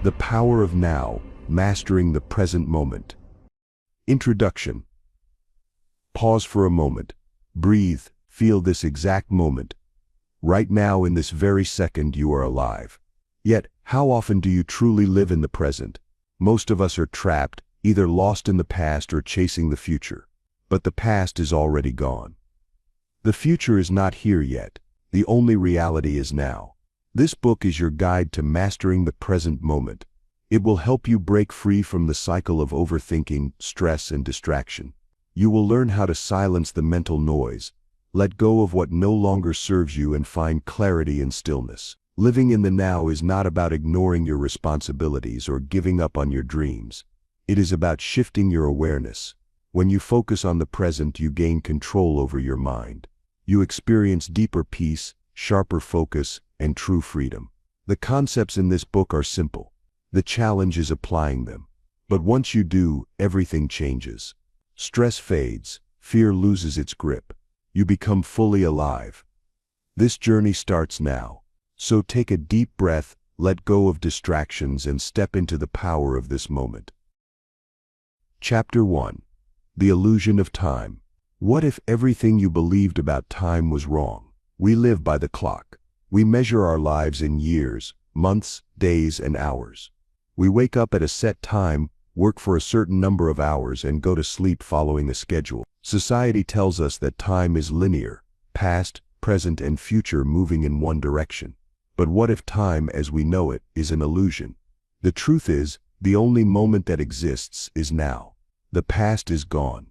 The power of now, mastering the present moment. Introduction. Pause for a moment. Breathe, feel this exact moment. Right now, in this very second, you are alive. Yet, how often do you truly live in the present? Most of us are trapped, either lost in the past or chasing the future. But the past is already gone. The future is not here yet. The only reality is now. This book is your guide to mastering the present moment. It will help you break free from the cycle of overthinking, stress, and distraction. You will learn how to silence the mental noise, let go of what no longer serves you, and find clarity and stillness. Living in the now is not about ignoring your responsibilities or giving up on your dreams. It is about shifting your awareness. When you focus on the present, you gain control over your mind. You experience deeper peace, sharper focus, and true freedom. The concepts in this book are simple. The challenge is applying them. But once you do, everything changes. Stress fades, fear loses its grip. You become fully alive. This journey starts now. So take a deep breath, let go of distractions, and step into the power of this moment. Chapter 1. The Illusion of Time. What if everything you believed about time was wrong? We live by the clock. We measure our lives in years, months, days, and hours. We wake up at a set time, work for a certain number of hours, and go to sleep following a schedule. Society tells us that time is linear, past, present, and future moving in one direction. But what if time as we know it is an illusion? The truth is, the only moment that exists is now. The past is gone.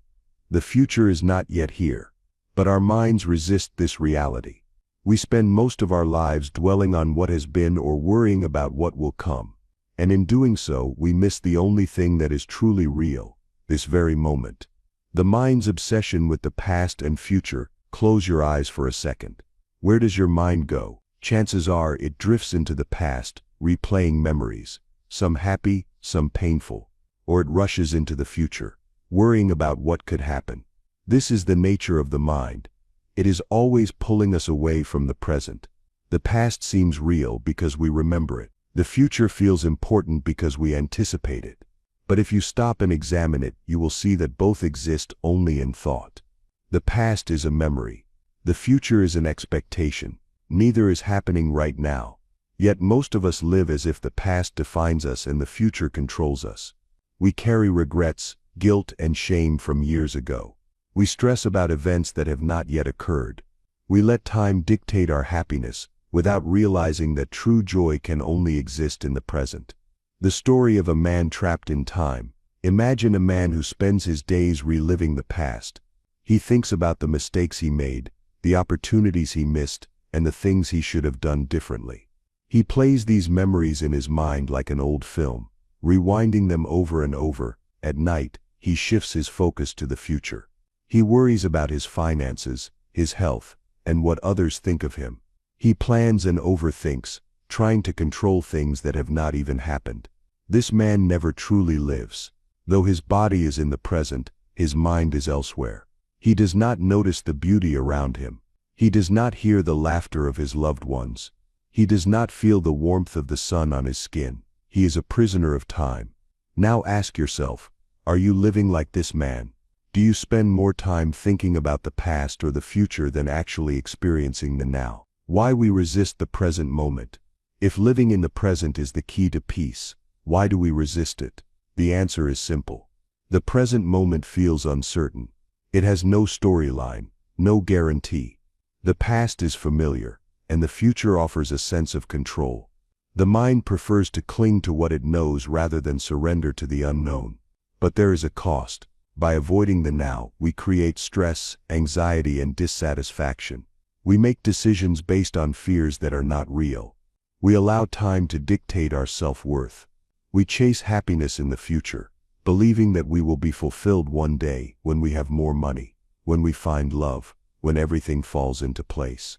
The future is not yet here. But our minds resist this reality. We spend most of our lives dwelling on what has been or worrying about what will come. And in doing so, we miss the only thing that is truly real, this very moment. The mind's obsession with the past and future. Close your eyes for a second. Where does your mind go? Chances are it drifts into the past, replaying memories, some happy, some painful. Or it rushes into the future, worrying about what could happen. This is the nature of the mind. It is always pulling us away from the present. The past seems real because we remember it. The future feels important because we anticipate it. But if you stop and examine it, you will see that both exist only in thought. The past is a memory. The future is an expectation. Neither is happening right now. Yet most of us live as if the past defines us and the future controls us. We carry regrets, guilt, and shame from years ago. We stress about events that have not yet occurred. We let time dictate our happiness, without realizing that true joy can only exist in the present. The story of a man trapped in time. Imagine a man who spends his days reliving the past. He thinks about the mistakes he made, the opportunities he missed, and the things he should have done differently. He plays these memories in his mind like an old film, rewinding them over and over. At night, he shifts his focus to the future. He worries about his finances, his health, and what others think of him. He plans and overthinks, trying to control things that have not even happened. This man never truly lives. Though his body is in the present, his mind is elsewhere. He does not notice the beauty around him. He does not hear the laughter of his loved ones. He does not feel the warmth of the sun on his skin. He is a prisoner of time. Now ask yourself, are you living like this man? Do you spend more time thinking about the past or the future than actually experiencing the now? Why we resist the present moment? If living in the present is the key to peace, why do we resist it? The answer is simple. The present moment feels uncertain. It has no storyline, no guarantee. The past is familiar, and the future offers a sense of control. The mind prefers to cling to what it knows rather than surrender to the unknown. But there is a cost. By avoiding the now, we create stress, anxiety, and dissatisfaction. We make decisions based on fears that are not real. We allow time to dictate our self-worth. We chase happiness in the future, believing that we will be fulfilled one day when we have more money, when we find love, when everything falls into place.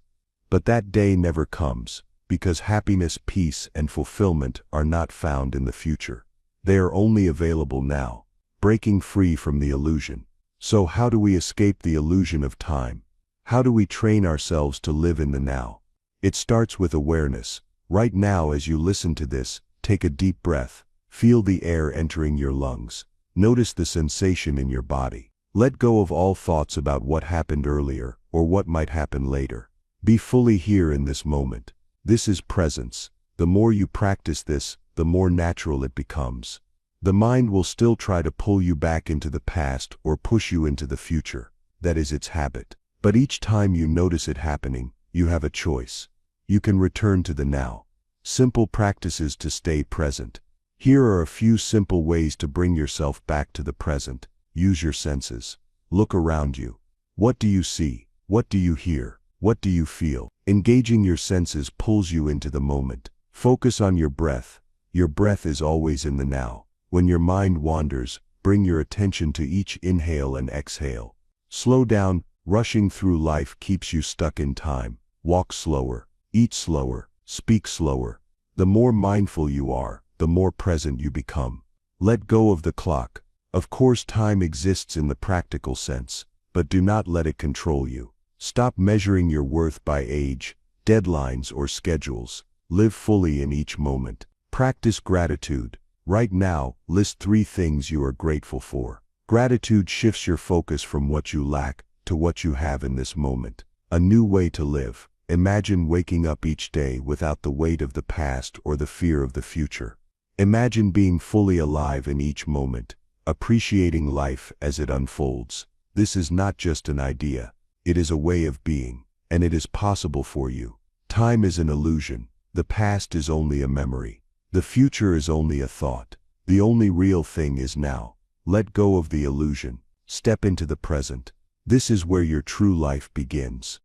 But that day never comes, because happiness, peace, and fulfillment are not found in the future. They are only available now. Breaking free from the illusion. So how do we escape the illusion of time? How do we train ourselves to live in the now? It starts with awareness. Right now, as you listen to this, Take a deep breath. Feel the air entering your lungs. Notice the sensation in your body. Let go of all thoughts about what happened earlier or what might happen later. Be fully here in this moment. This is presence. The more you practice this, the more natural it becomes. The mind will still try to pull you back into the past or push you into the future. That is its habit. But each time you notice it happening, you have a choice. You can return to the now. Simple practices to stay present. Here are a few simple ways to bring yourself back to the present. Use your senses. Look around you. What do you see? What do you hear? What do you feel? Engaging your senses pulls you into the moment. Focus on your breath. Your breath is always in the now. When your mind wanders, bring your attention to each inhale and exhale. Slow down. Rushing through life keeps you stuck in time. Walk slower. Eat slower. Speak slower. The more mindful you are, the more present you become. Let go of the clock. Of course, time exists in the practical sense, but do not let it control you. Stop measuring your worth by age, deadlines, or schedules. Live fully in each moment. Practice gratitude. Right now, list 3 things you are grateful for. Gratitude shifts your focus from what you lack to what you have in this moment. A new way to live. Imagine waking up each day without the weight of the past or the fear of the future. Imagine being fully alive in each moment, appreciating life as it unfolds. This is not just an idea. It is a way of being, and it is possible for you. Time is an illusion. The past is only a memory. The future is only a thought. The only real thing is now. Let go of the illusion. Step into the present. This is where your true life begins.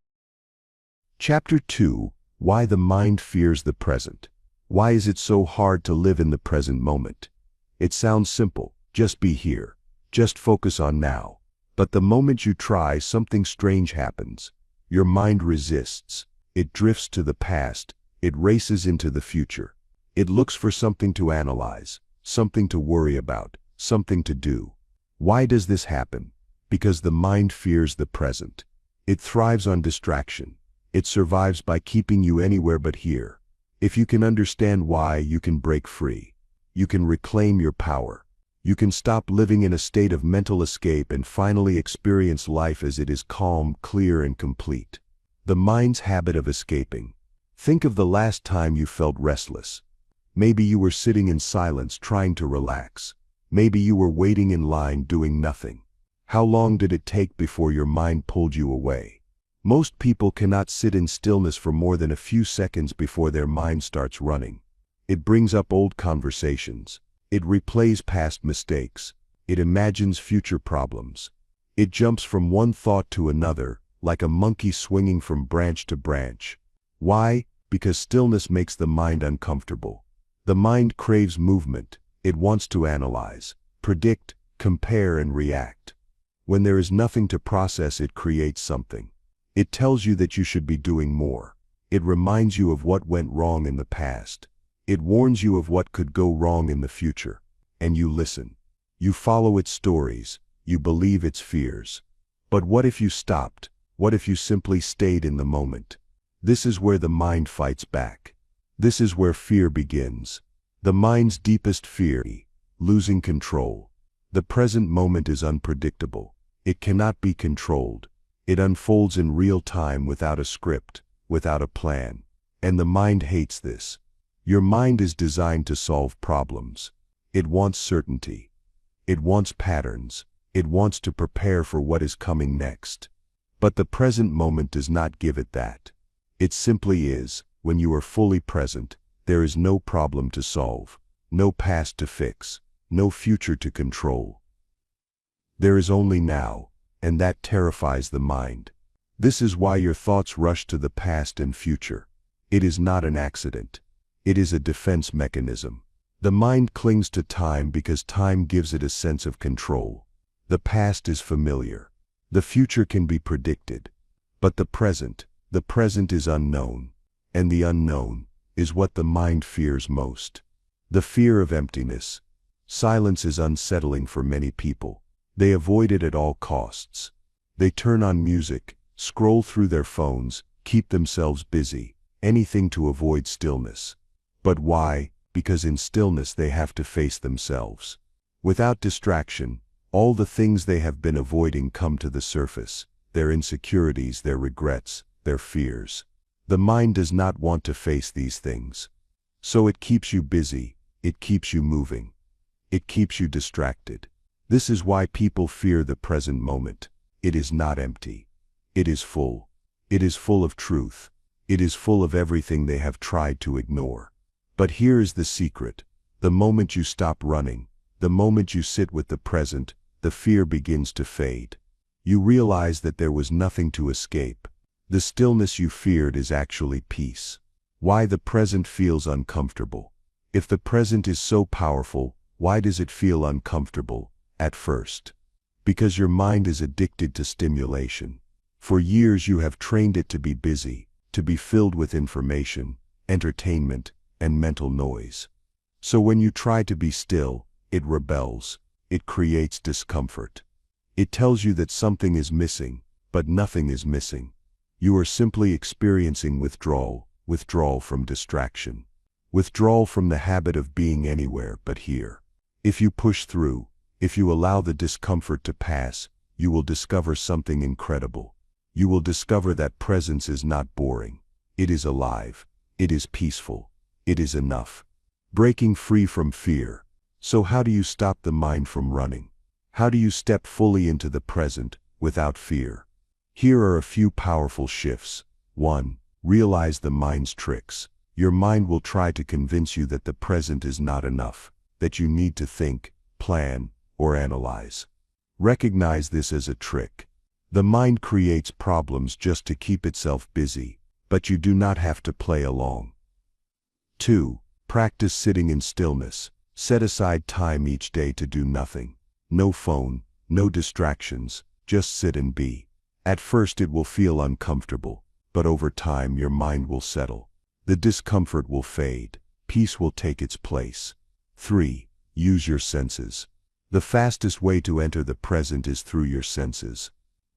Chapter 2: Why the Mind Fears the Present. Why is it so hard to live in the present moment? It sounds simple. Just be here. Just focus on now. But the moment you try, something strange happens. Your mind resists. It drifts to the past. It races into the future. It looks for something to analyze, something to worry about, something to do. Why does this happen? Because the mind fears the present. It thrives on distraction. It survives by keeping you anywhere but here. If you can understand why, you can break free. You can reclaim your power. You can stop living in a state of mental escape and finally experience life as it is, calm, clear, and complete. The mind's habit of escaping. Think of the last time you felt restless. Maybe you were sitting in silence trying to relax. Maybe you were waiting in line doing nothing. How long did it take before your mind pulled you away? Most people cannot sit in stillness for more than a few seconds before their mind starts running. It brings up old conversations. It replays past mistakes. It imagines future problems. It jumps from one thought to another, like a monkey swinging from branch to branch. Why? Because stillness makes the mind uncomfortable. The mind craves movement. It wants to analyze, predict, compare, and react. When there is nothing to process, it creates something. It tells you that you should be doing more. It reminds you of what went wrong in the past. It warns you of what could go wrong in the future. And you listen. You follow its stories. You believe its fears. But what if you stopped? What if you simply stayed in the moment? This is where the mind fights back. This is where fear begins. The mind's deepest fear: losing control. The present moment is unpredictable. It cannot be controlled. It unfolds in real time without a script, without a plan. And the mind hates this. Your mind is designed to solve problems. It wants certainty. It wants patterns. It wants to prepare for what is coming next. But the present moment does not give it that. It simply is. When you are fully present, there is no problem to solve, no past to fix, no future to control. There is only now, and that terrifies the mind. This is why your thoughts rush to the past and future. It is not an accident. It is a defense mechanism. The mind clings to time because time gives it a sense of control. The past is familiar. The future can be predicted. But the present is unknown. And the unknown is what the mind fears most. The fear of emptiness. Silence is unsettling for many people. They avoid it at all costs. They turn on music, scroll through their phones, keep themselves busy, anything to avoid stillness. But why? because in stillness they have to face themselves. Without distraction, all the things they have been avoiding come to the surface, their insecurities, their regrets, their fears. The mind does not want to face these things. So it keeps you busy, it keeps you moving. It keeps you distracted. This is why people fear the present moment. It is not empty. It is full. It is full of truth. It is full of everything they have tried to ignore. But here is the secret. The moment you stop running, the moment you sit with the present, the fear begins to fade. You realize that there was nothing to escape. The stillness you feared is actually peace. Why the present feels uncomfortable. If the present is so powerful, why does it feel uncomfortable at first? Because your mind is addicted to stimulation. For years you have trained it to be busy, to be filled with information, entertainment, and mental noise. So when you try to be still, it rebels. It creates discomfort. It tells you that something is missing, but nothing is missing. You are simply experiencing withdrawal from distraction. Withdrawal from the habit of being anywhere but here. If you push through, if you allow the discomfort to pass, you will discover something incredible. You will discover that presence is not boring. It is alive. It is peaceful. It is enough. Breaking free from fear. So how do you stop the mind from running? How do you step fully into the present, without fear? Here are a few powerful shifts. 1. Realize the mind's tricks. Your mind will try to convince you that the present is not enough, that you need to think, plan, or analyze. Recognize this as a trick. The mind creates problems just to keep itself busy, but you do not have to play along. 2. Practice sitting in stillness. Set aside time each day to do nothing. No phone, no distractions, just sit and be. At first it will feel uncomfortable, but over time your mind will settle. The discomfort will fade. Peace will take its place. 3. Use your senses. The fastest way to enter the present is through your senses.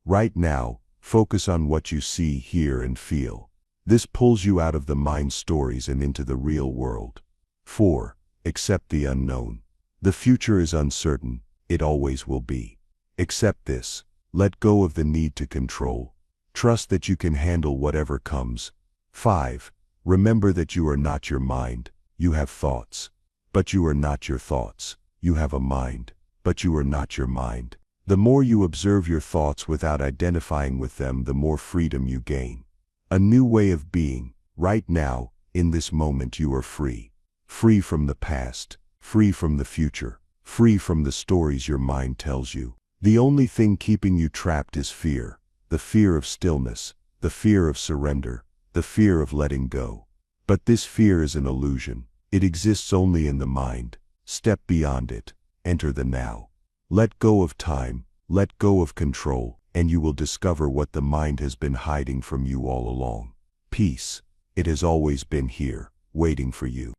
Right now, focus on what you see, hear, and feel. This pulls you out of the mind's stories and into the real world. 4. Accept the unknown. The future is uncertain. It always will be. Accept this. Let go of the need to control. Trust that you can handle whatever comes. 5. Remember that you are not your mind. You have thoughts. But you are not your thoughts. You have a mind. But you are not your mind. The more you observe your thoughts without identifying with them, the more freedom you gain. A new way of being. Right now, in this moment, you are free. Free from the past. Free from the future. Free from the stories your mind tells you. The only thing keeping you trapped is fear. The fear of stillness. The fear of surrender. The fear of letting go. But this fear is an illusion. It exists only in the mind. Step beyond it. Enter the now. Let go of time. Let go of control, and you will discover what the mind has been hiding from you all along. Peace. It has always been here, waiting for you.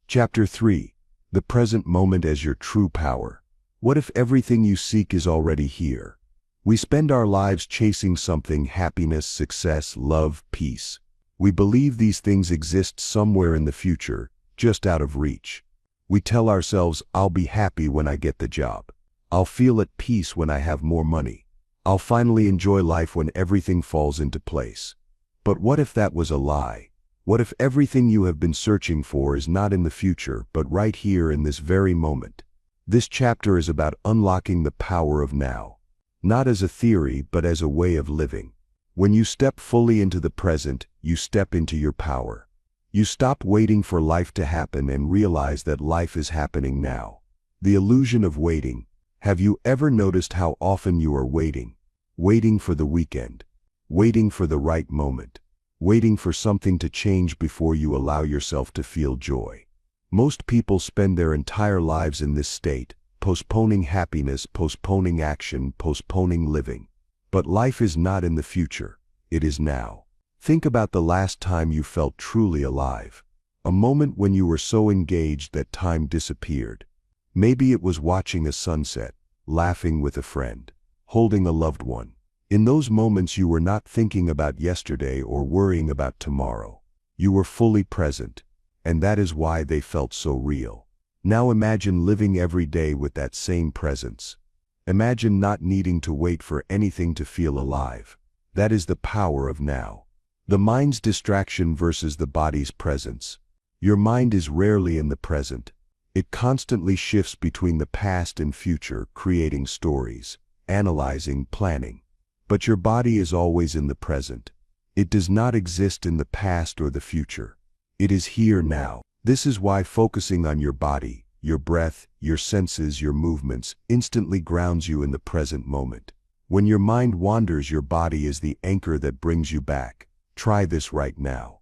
Chapter 3. The present moment as your true power. What if everything you seek is already here? We spend our lives chasing something: happiness, success, love, peace. We believe these things exist somewhere in the future, just out of reach. We tell ourselves, I'll be happy when I get the job. I'll feel at peace when I have more money. I'll finally enjoy life when everything falls into place. But what if that was a lie? What if everything you have been searching for is not in the future, but right here in this very moment? This chapter is about unlocking the power of now. Not as a theory, but as a way of living. When you step fully into the present, you step into your power. You stop waiting for life to happen and realize that life is happening now. The illusion of waiting. Have you ever noticed how often you are waiting? Waiting for the weekend. Waiting for the right moment. Waiting for something to change before you allow yourself to feel joy. Most people spend their entire lives in this state, postponing happiness, postponing action, postponing living. But life is not in the future. It is now. Think about the last time you felt truly alive. A moment when you were so engaged that time disappeared. Maybe it was watching a sunset, laughing with a friend, holding a loved one. In those moments you were not thinking about yesterday or worrying about tomorrow. You were fully present. and that is why they felt so real. Now imagine living every day with that same presence. Imagine not needing to wait for anything to feel alive. That is the power of now. The mind's distraction versus the body's presence. Your mind is rarely in the present. It constantly shifts between the past and future, creating stories, analyzing, planning. But your body is always in the present. It does not exist in the past or the future. It is here now. This is why focusing on your body, your breath, your senses, your movements, instantly grounds you in the present moment. When your mind wanders, your body is the anchor that brings you back. Try this right now.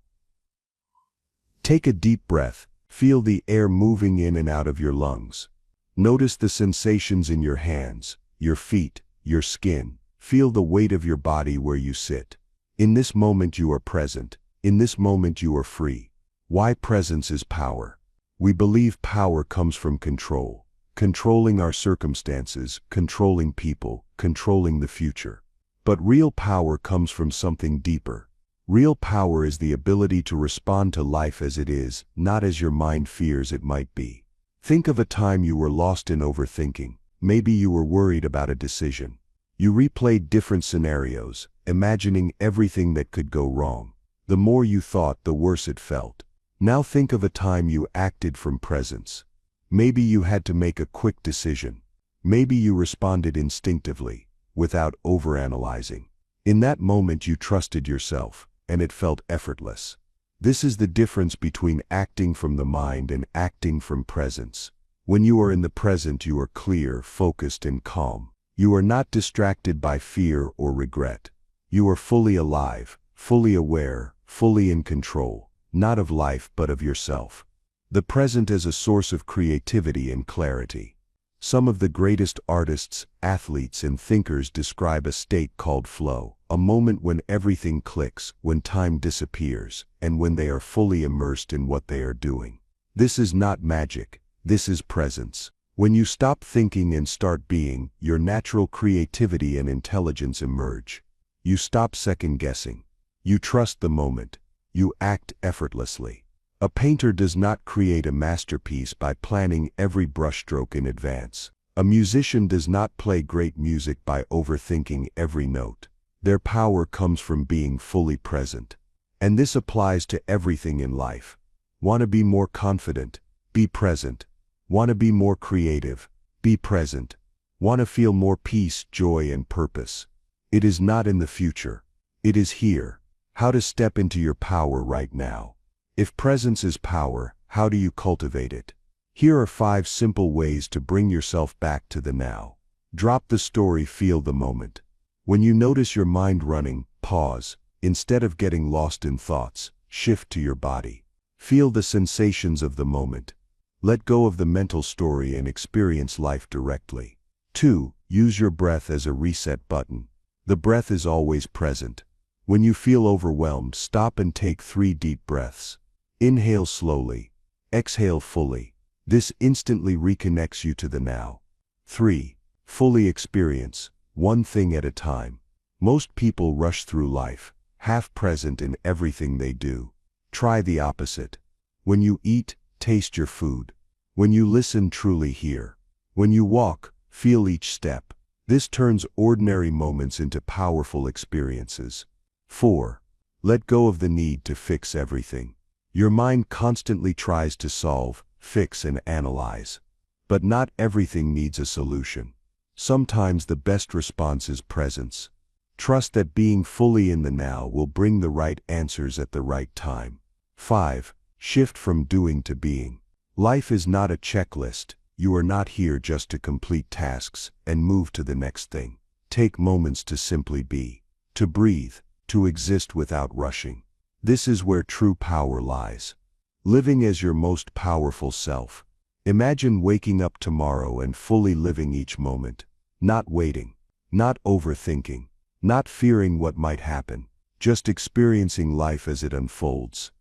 Take a deep breath. Feel the air moving in and out of your lungs. Notice the sensations in your hands, your feet, your skin. Feel the weight of your body where you sit. In this moment you are present. In this moment you are free. Why presence is power. We believe power comes from control. Controlling our circumstances, controlling people, controlling the future. But real power comes from something deeper. Real power is the ability to respond to life as it is, not as your mind fears it might be. Think of a time you were lost in overthinking. Maybe you were worried about a decision. You replayed different scenarios, imagining everything that could go wrong. The more you thought, the worse it felt. Now think of a time you acted from presence. Maybe you had to make a quick decision. Maybe you responded instinctively, without overanalyzing. In that moment you trusted yourself, and it felt effortless. This is the difference between acting from the mind and acting from presence. When you are in the present, you are clear, focused, and calm. You are not distracted by fear or regret. You are fully alive, fully aware, fully in control. Not of life but of yourself. The present is a source of creativity and clarity. Some of the greatest artists, athletes, and thinkers describe a state called flow, a moment when everything clicks, when time disappears, and when they are fully immersed in what they are doing. This is not magic, this is presence. When you stop thinking and start being, your natural creativity and intelligence emerge. You stop second-guessing. You trust the moment. You act effortlessly. A painter does not create a masterpiece by planning every brushstroke in advance. A musician does not play great music by overthinking every note. Their power comes from being fully present. And this applies to everything in life. Want to be more confident? Be present. Want to be more creative? Be present. Want to feel more peace, joy, and purpose? It is not in the future. It is here. How to step into your power right now. If presence is power, how do you cultivate it? Here are 5 simple ways to bring yourself back to the now. Drop the story, feel the moment. When you notice your mind running, pause. Instead of getting lost in thoughts, shift to your body. Feel the sensations of the moment. Let go of the mental story and experience life directly. 2. Use your breath as a reset button. The breath is always present. When you feel overwhelmed, stop and take 3 deep breaths. Inhale slowly. Exhale fully. This instantly reconnects you to the now. 3. Fully experience, one thing at a time. Most people rush through life, half present in everything they do. Try the opposite. When you eat, taste your food. When you listen, truly hear. When you walk, feel each step. This turns ordinary moments into powerful experiences. 4. Let go of the need to fix everything. Your mind constantly tries to solve, fix, and analyze. But not everything needs a solution. Sometimes the best response is presence. Trust that being fully in the now will bring the right answers at the right time. 5. Shift from doing to being. Life is not a checklist. You are not here just to complete tasks and move to the next thing. Take moments to simply be, to breathe, to exist without rushing. This is where true power lies. Living as your most powerful self. Imagine waking up tomorrow and fully living each moment. Not waiting, not overthinking, not fearing what might happen, just experiencing life as it unfolds.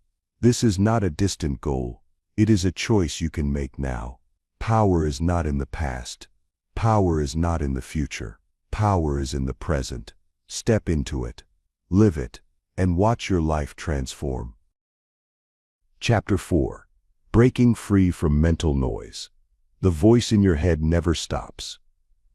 This is not a distant goal. It is a choice you can make now. Power is not in the past. Power is not in the future. Power is in the present. Step into it. Live it, and watch your life transform. Chapter 4. Breaking free from mental noise. The voice in your head never stops.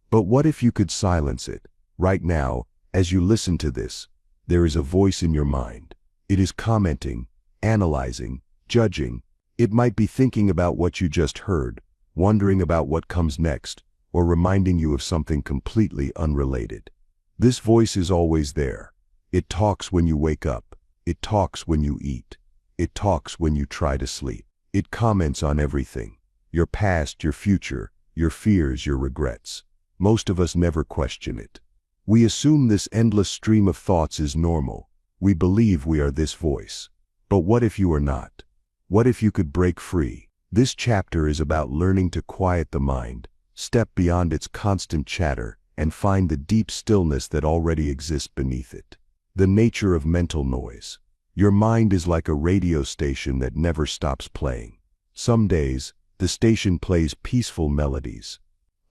But what if you could silence it? Right now, as you listen to this, there is a voice in your mind. It is commenting, analyzing, judging. It might be thinking about what you just heard, wondering about what comes next, or reminding you of something completely unrelated. This voice is always there. It talks when you wake up. It talks when you eat. It talks when you try to sleep. It comments on everything. Your past, your future, your fears, your regrets. Most of us never question it. We assume this endless stream of thoughts is normal. We believe we are this voice. But what if you are not? What if you could break free? This chapter is about learning to quiet the mind, step beyond its constant chatter, and find the deep stillness that already exists beneath it. The nature of mental noise. Your mind is like a radio station that never stops playing. Some days, the station plays peaceful melodies.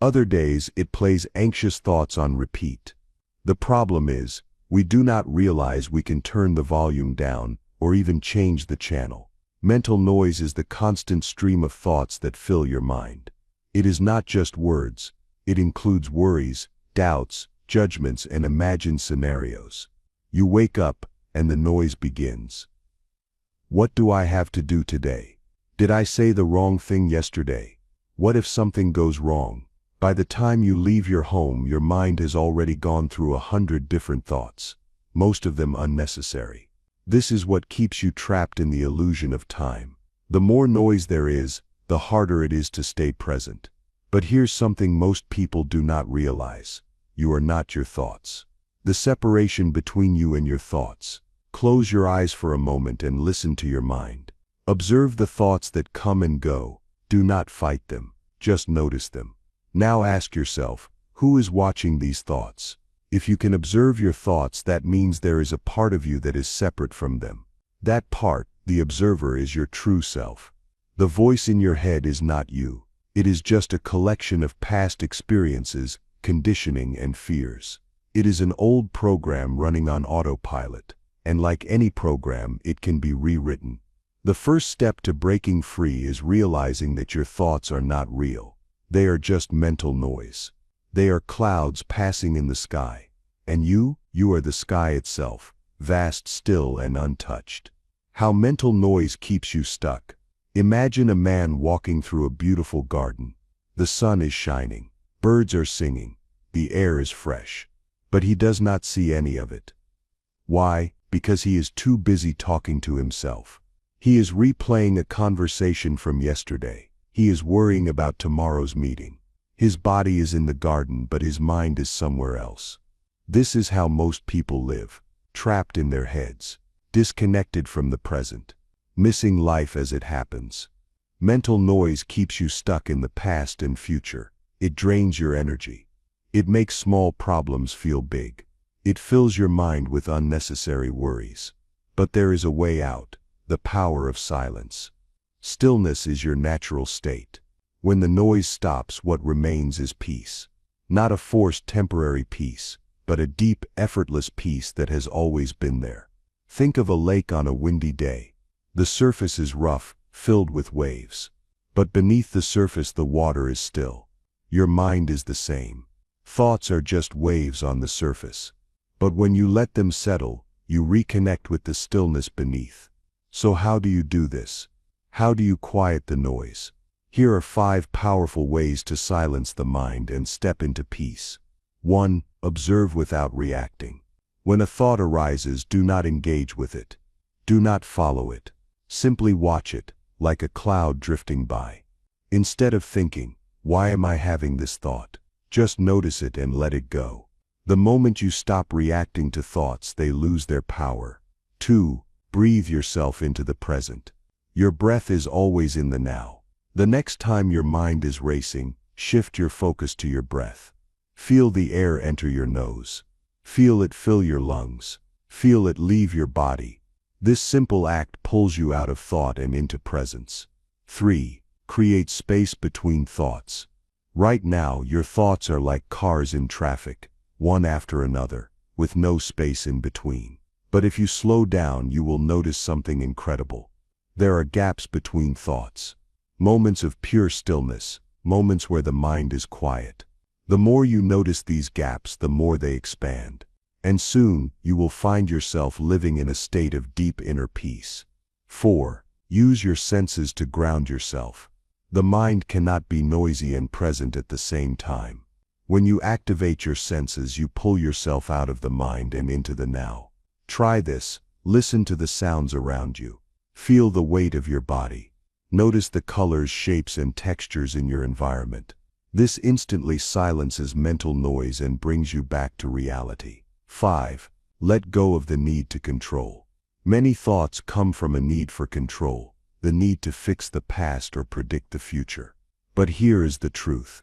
Other days, it plays anxious thoughts on repeat. The problem is, we do not realize we can turn the volume down or even change the channel. Mental noise is the constant stream of thoughts that fill your mind. It is not just words. It includes worries, doubts, judgments, and imagined scenarios. You wake up, and the noise begins. What do I have to do today? Did I say the wrong thing yesterday? What if something goes wrong? By the time you leave your home, your mind has already gone through 100 different thoughts, most of them unnecessary. This is what keeps you trapped in the illusion of time. The more noise there is, the harder it is to stay present. But here's something most people do not realize. You are not your thoughts. The separation between you and your thoughts. Close your eyes for a moment and listen to your mind. Observe the thoughts that come and go. Do not fight them. Just notice them. Now ask yourself, who is watching these thoughts? If you can observe your thoughts, that means there is a part of you that is separate from them. That part, the observer, is your true self. The voice in your head is not you. It is just a collection of past experiences, conditioning, and fears. It is an old program running on autopilot, and like any program, it can be rewritten. The first step to breaking free is realizing that your thoughts are not real. They are just mental noise. They are clouds passing in the sky. And you are the sky itself, vast, still, and untouched. How mental noise keeps you stuck. Imagine a man walking through a beautiful garden. The sun is shining. Birds are singing. The air is fresh. But he does not see any of it. Why? Because he is too busy talking to himself. He is replaying a conversation from yesterday. He is worrying about tomorrow's meeting. His body is in the garden, but his mind is somewhere else. This is how most people live, trapped in their heads, disconnected from the present, missing life as it happens. Mental noise keeps you stuck in the past and future. It drains your energy. It makes small problems feel big. It fills your mind with unnecessary worries. But there is a way out, the power of silence. Stillness is your natural state. When the noise stops, what remains is peace. Not a forced temporary peace, but a deep, effortless peace that has always been there. Think of a lake on a windy day. The surface is rough, filled with waves. But beneath the surface, the water is still. Your mind is the same. Thoughts are just waves on the surface. But when you let them settle, you reconnect with the stillness beneath. So how do you do this? How do you quiet the noise? Here are 5 powerful ways to silence the mind and step into peace. 1. Observe without reacting. When a thought arises, do not engage with it. Do not follow it. Simply watch it, like a cloud drifting by. Instead of thinking, "Why am I having this thought?" just notice it and let it go. The moment you stop reacting to thoughts, they lose their power. 2. Breathe yourself into the present. Your breath is always in the now. The next time your mind is racing, shift your focus to your breath. Feel the air enter your nose. Feel it fill your lungs. Feel it leave your body. This simple act pulls you out of thought and into presence. 3. Create space between thoughts. Right now, your thoughts are like cars in traffic, one after another, with no space in between. But if you slow down, you will notice something incredible. There are gaps between thoughts. Moments of pure stillness, moments where the mind is quiet. The more you notice these gaps, the more they expand. And soon, you will find yourself living in a state of deep inner peace. 4. Use your senses to ground yourself. The mind cannot be noisy and present at the same time. When you activate your senses, you pull yourself out of the mind and into the now. Try this. Listen to the sounds around you. Feel the weight of your body. Notice the colors, shapes, and textures in your environment. This instantly silences mental noise and brings you back to reality. 5. Let go of the need to control. Many thoughts come from a need for control, the need to fix the past or predict the future. But here is the truth.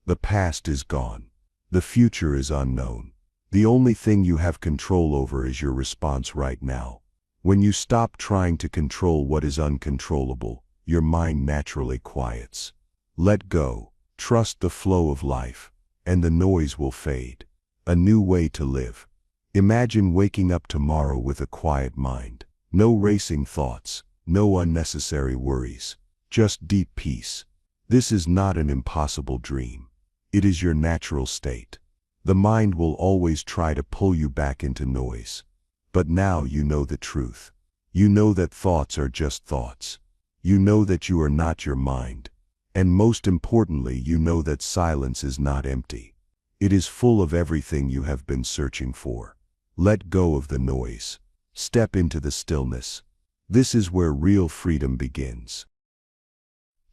The past is gone. The future is unknown. The only thing you have control over is your response right now. When you stop trying to control what is uncontrollable, your mind naturally quiets. Let go. Trust the flow of life, and the noise will fade. A new way to live. Imagine waking up tomorrow with a quiet mind. No racing thoughts, no unnecessary worries, just deep peace. This is not an impossible dream. It is your natural state. The mind will always try to pull you back into noise. But now you know the truth. You know that thoughts are just thoughts. You know that you are not your mind. And most importantly, you know that silence is not empty. It is full of everything you have been searching for. Let go of the noise. Step into the stillness. This is where real freedom begins.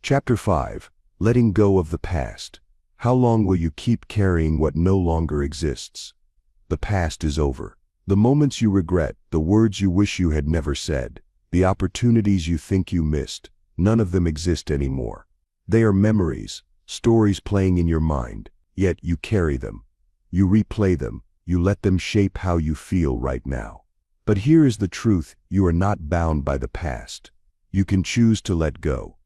Chapter 5. Letting go of the past. How long will you keep carrying what no longer exists? The past is over. The moments you regret, the words you wish you had never said, the opportunities you think you missed, none of them exist anymore. They are memories, stories playing in your mind, yet you carry them. You replay them, you let them shape how you feel right now. But here is the truth, you are not bound by the past. You can choose to let go.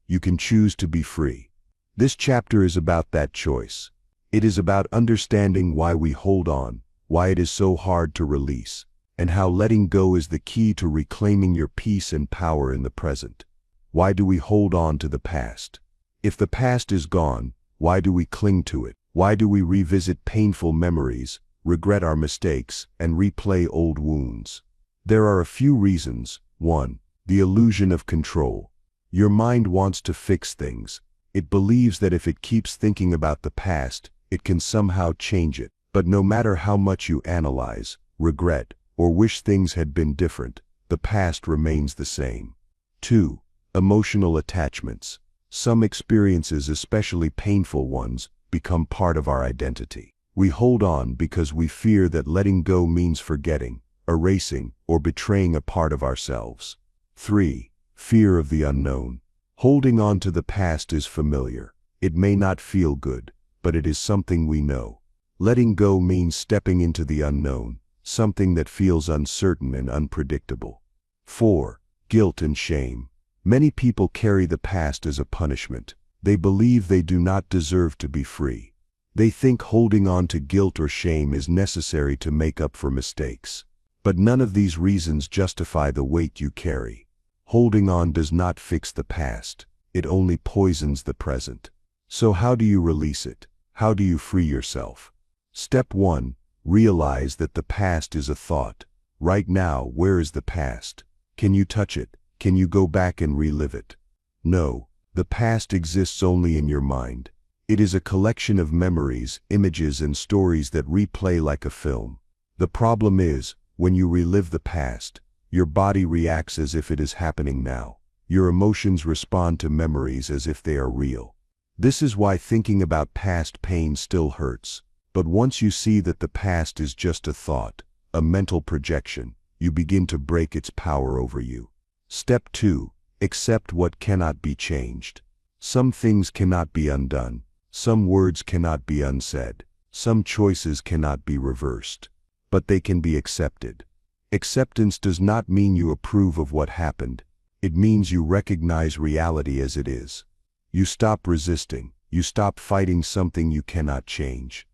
You can choose to be free. This chapter is about that choice. It is about understanding why we hold on, why it is so hard to release, and how letting go is the key to reclaiming your peace and power in the present. Why do we hold on to the past? If the past is gone, why do we cling to it? Why do we revisit painful memories, regret our mistakes, and replay old wounds? There are a few reasons. 1. The illusion of control. Your mind wants to fix things. It believes that if it keeps thinking about the past, it can somehow change it. But no matter how much you analyze, regret, or wish things had been different, the past remains the same. 2. Emotional attachments. Some experiences, especially painful ones, become part of our identity. We hold on because we fear that letting go means forgetting, erasing, or betraying a part of ourselves. 3. Fear of the unknown. Holding on to the past is familiar. It may not feel good, but it is something we know. Letting go means stepping into the unknown, something that feels uncertain and unpredictable. 4. Guilt and shame. Many people carry the past as a punishment. They believe they do not deserve to be free. They think holding on to guilt or shame is necessary to make up for mistakes. But none of these reasons justify the weight you carry. Holding on does not fix the past. It only poisons the present. So how do you release it? How do you free yourself? Step 1. Realize that the past is a thought. Right now, where is the past? Can you touch it? Can you go back and relive it? No, the past exists only in your mind. It is a collection of memories, images, and stories that replay like a film. The problem is, when you relive the past, your body reacts as if it is happening now. Your emotions respond to memories as if they are real. This is why thinking about past pain still hurts. But once you see that the past is just a thought, a mental projection, you begin to break its power over you. Step 2. Accept what cannot be changed. Some things cannot be undone. Some words cannot be unsaid. Some choices cannot be reversed. But they can be accepted. Acceptance does not mean you approve of what happened. It means you recognize reality as it is. You stop resisting. You stop fighting something you cannot change.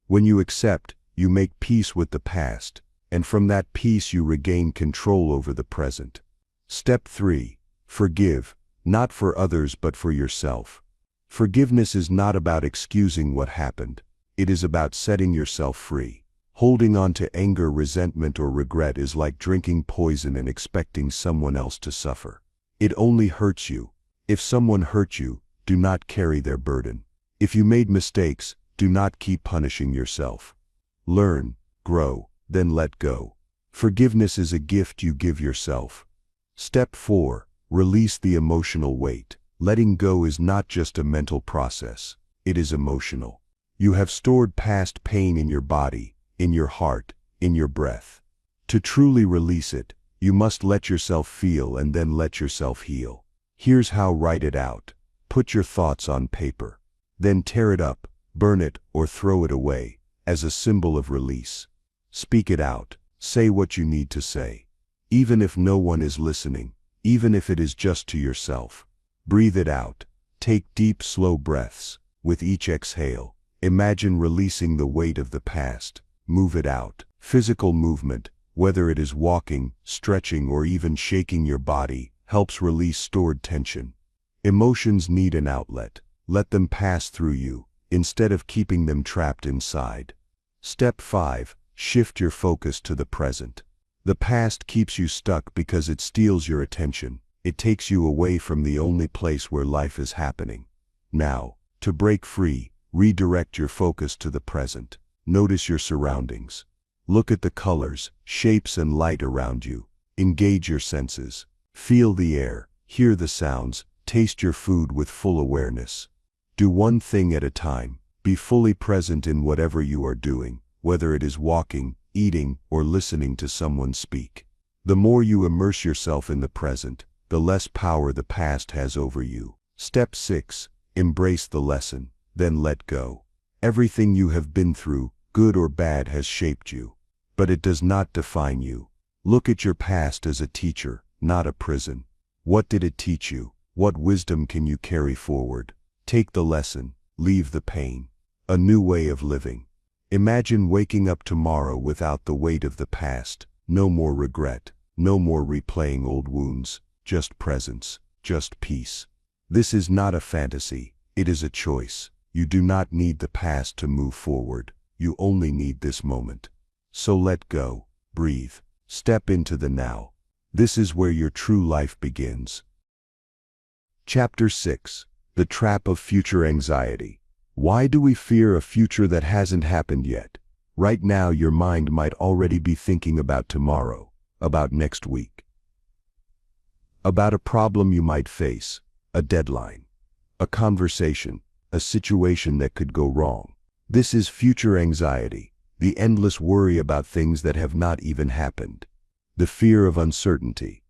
When you accept, you make peace with the past, and from that peace you regain control over the present. Step 3. Forgive, not for others but for yourself. Forgiveness is not about excusing what happened. It is about setting yourself free. Holding on to anger, resentment, or regret is like drinking poison and expecting someone else to suffer. It only hurts you. If someone hurt you, do not carry their burden. If you made mistakes, do not keep punishing yourself. Learn, grow, then let go. Forgiveness is a gift you give yourself. Step 4. Release the emotional weight. Letting go is not just a mental process. It is emotional. You have stored past pain in your body, in your heart, in your breath. To truly release it, you must let yourself feel and then let yourself heal. Here's how: write it out. Put your thoughts on paper. Then tear it up, burn it, or throw it away, as a symbol of release. Speak it out. Say what you need to say. Even if no one is listening, even if it is just to yourself. Breathe it out. Take deep, slow breaths. With each exhale, imagine releasing the weight of the past. Move it out. Physical movement, whether it is walking, stretching, or even shaking your body, helps release stored tension. Emotions need an outlet. Let them pass through you, instead of keeping them trapped inside. Step 5. Shift your focus to the present. The past keeps you stuck because it steals your attention. It takes you away from the only place where life is happening. Now, to break free, redirect your focus to the present. Notice your surroundings. Look at the colors, shapes, and light around you. Engage your senses. Feel the air, hear the sounds, taste your food with full awareness. Do one thing at a time. Be fully present in whatever you are doing, whether it is walking, eating, or listening to someone speak. The more you immerse yourself in the present, the less power the past has over you. Step 6. Embrace the lesson, then let go. Everything you have been through, good or bad, has shaped you. But it does not define you. Look at your past as a teacher, not a prison. What did it teach you? What wisdom can you carry forward? Take the lesson, leave the pain. A new way of living. Imagine waking up tomorrow without the weight of the past. No more regret, no more replaying old wounds, just presence, just peace. This is not a fantasy, it is a choice. You do not need the past to move forward. You only need this moment. So let go, breathe, step into the now. This is where your true life begins. Chapter 6. The Trap of Future Anxiety. Why do we fear a future that hasn't happened yet? Right now your mind might already be thinking about tomorrow, about next week, about a problem you might face, a deadline, a conversation, a situation that could go wrong. This is future anxiety, the endless worry about things that have not even happened. The fear of uncertainty,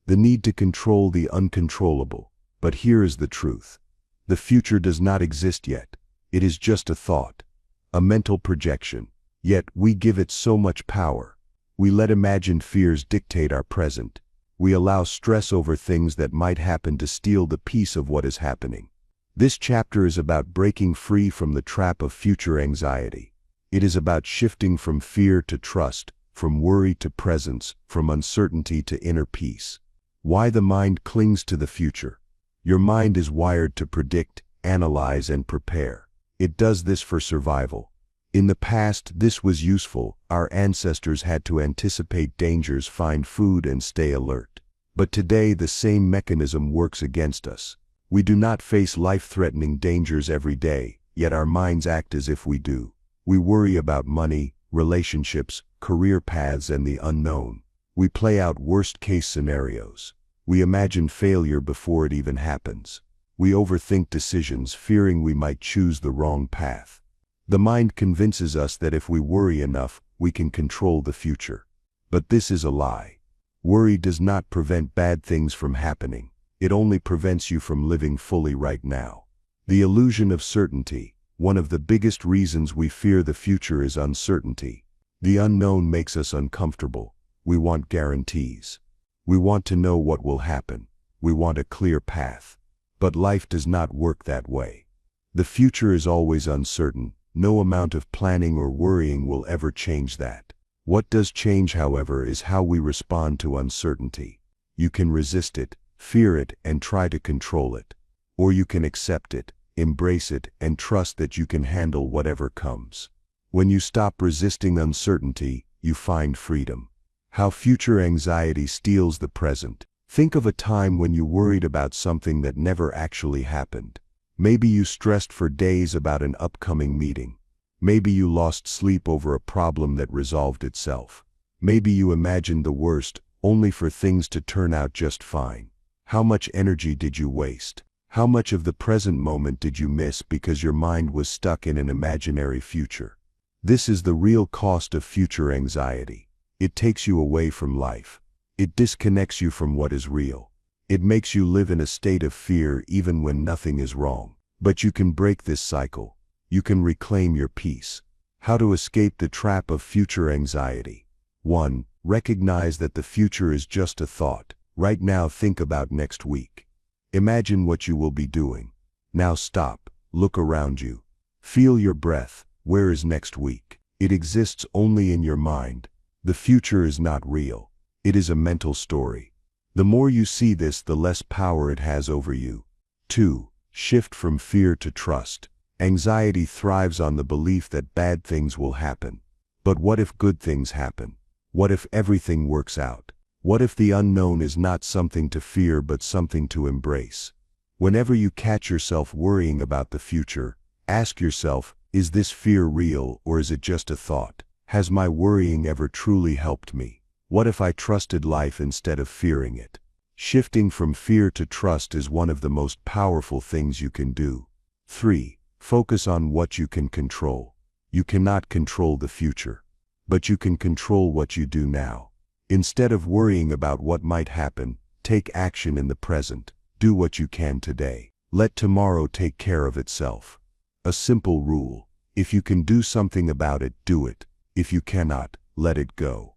the need to control the uncontrollable. But here is the truth. The future does not exist yet. It is just a thought, a mental projection. Yet we give it so much power. We let imagined fears dictate our present. We allow stress over things that might happen to steal the peace of what is happening. This chapter is about breaking free from the trap of future anxiety. It is about shifting from fear to trust, from worry to presence, from uncertainty to inner peace. Why the mind clings to the future. Your mind is wired to predict, analyze, and prepare. It does this for survival. In the past, this was useful. Our ancestors had to anticipate dangers, find food, and stay alert. But today, the same mechanism works against us. We do not face life-threatening dangers every day, yet our minds act as if we do. We worry about money, relationships, career paths, and the unknown. We play out worst-case scenarios. We imagine failure before it even happens. We overthink decisions, fearing we might choose the wrong path. The mind convinces us that if we worry enough, we can control the future. But this is a lie. Worry does not prevent bad things from happening. It only prevents you from living fully right now. The illusion of certainty. One of the biggest reasons we fear the future is uncertainty. The unknown makes us uncomfortable. We want guarantees. We want to know what will happen. We want a clear path. But life does not work that way. The future is always uncertain. No amount of planning or worrying will ever change that. What does change, however, is how we respond to uncertainty. You can resist it, fear it, and try to control it. Or you can accept it, embrace it, and trust that you can handle whatever comes. When you stop resisting uncertainty, you find freedom. How future anxiety steals the present. Think of a time when you worried about something that never actually happened. Maybe you stressed for days about an upcoming meeting. Maybe you lost sleep over a problem that resolved itself. Maybe you imagined the worst, only for things to turn out just fine. How much energy did you waste? How much of the present moment did you miss because your mind was stuck in an imaginary future? This is the real cost of future anxiety. It takes you away from life. It disconnects you from what is real. It makes you live in a state of fear even when nothing is wrong. But you can break this cycle. You can reclaim your peace. How to escape the trap of future anxiety. 1. Recognize that the future is just a thought. Right now, think about next week. Imagine what you will be doing. Now stop, look around you. Feel your breath. Where is next week? It exists only in your mind. The future is not real. It is a mental story. The more you see this, the less power it has over you. 2. Shift from fear to trust. Anxiety thrives on the belief that bad things will happen. But what if good things happen? What if everything works out? What if the unknown is not something to fear but something to embrace? Whenever you catch yourself worrying about the future, ask yourself, is this fear real or is it just a thought? Has my worrying ever truly helped me? What if I trusted life instead of fearing it? Shifting from fear to trust is one of the most powerful things you can do. 3. Focus on what you can control. You cannot control the future, but you can control what you do now. Instead of worrying about what might happen, take action in the present. Do what you can today. Let tomorrow take care of itself. A simple rule. If you can do something about it, do it. If you cannot, let it go.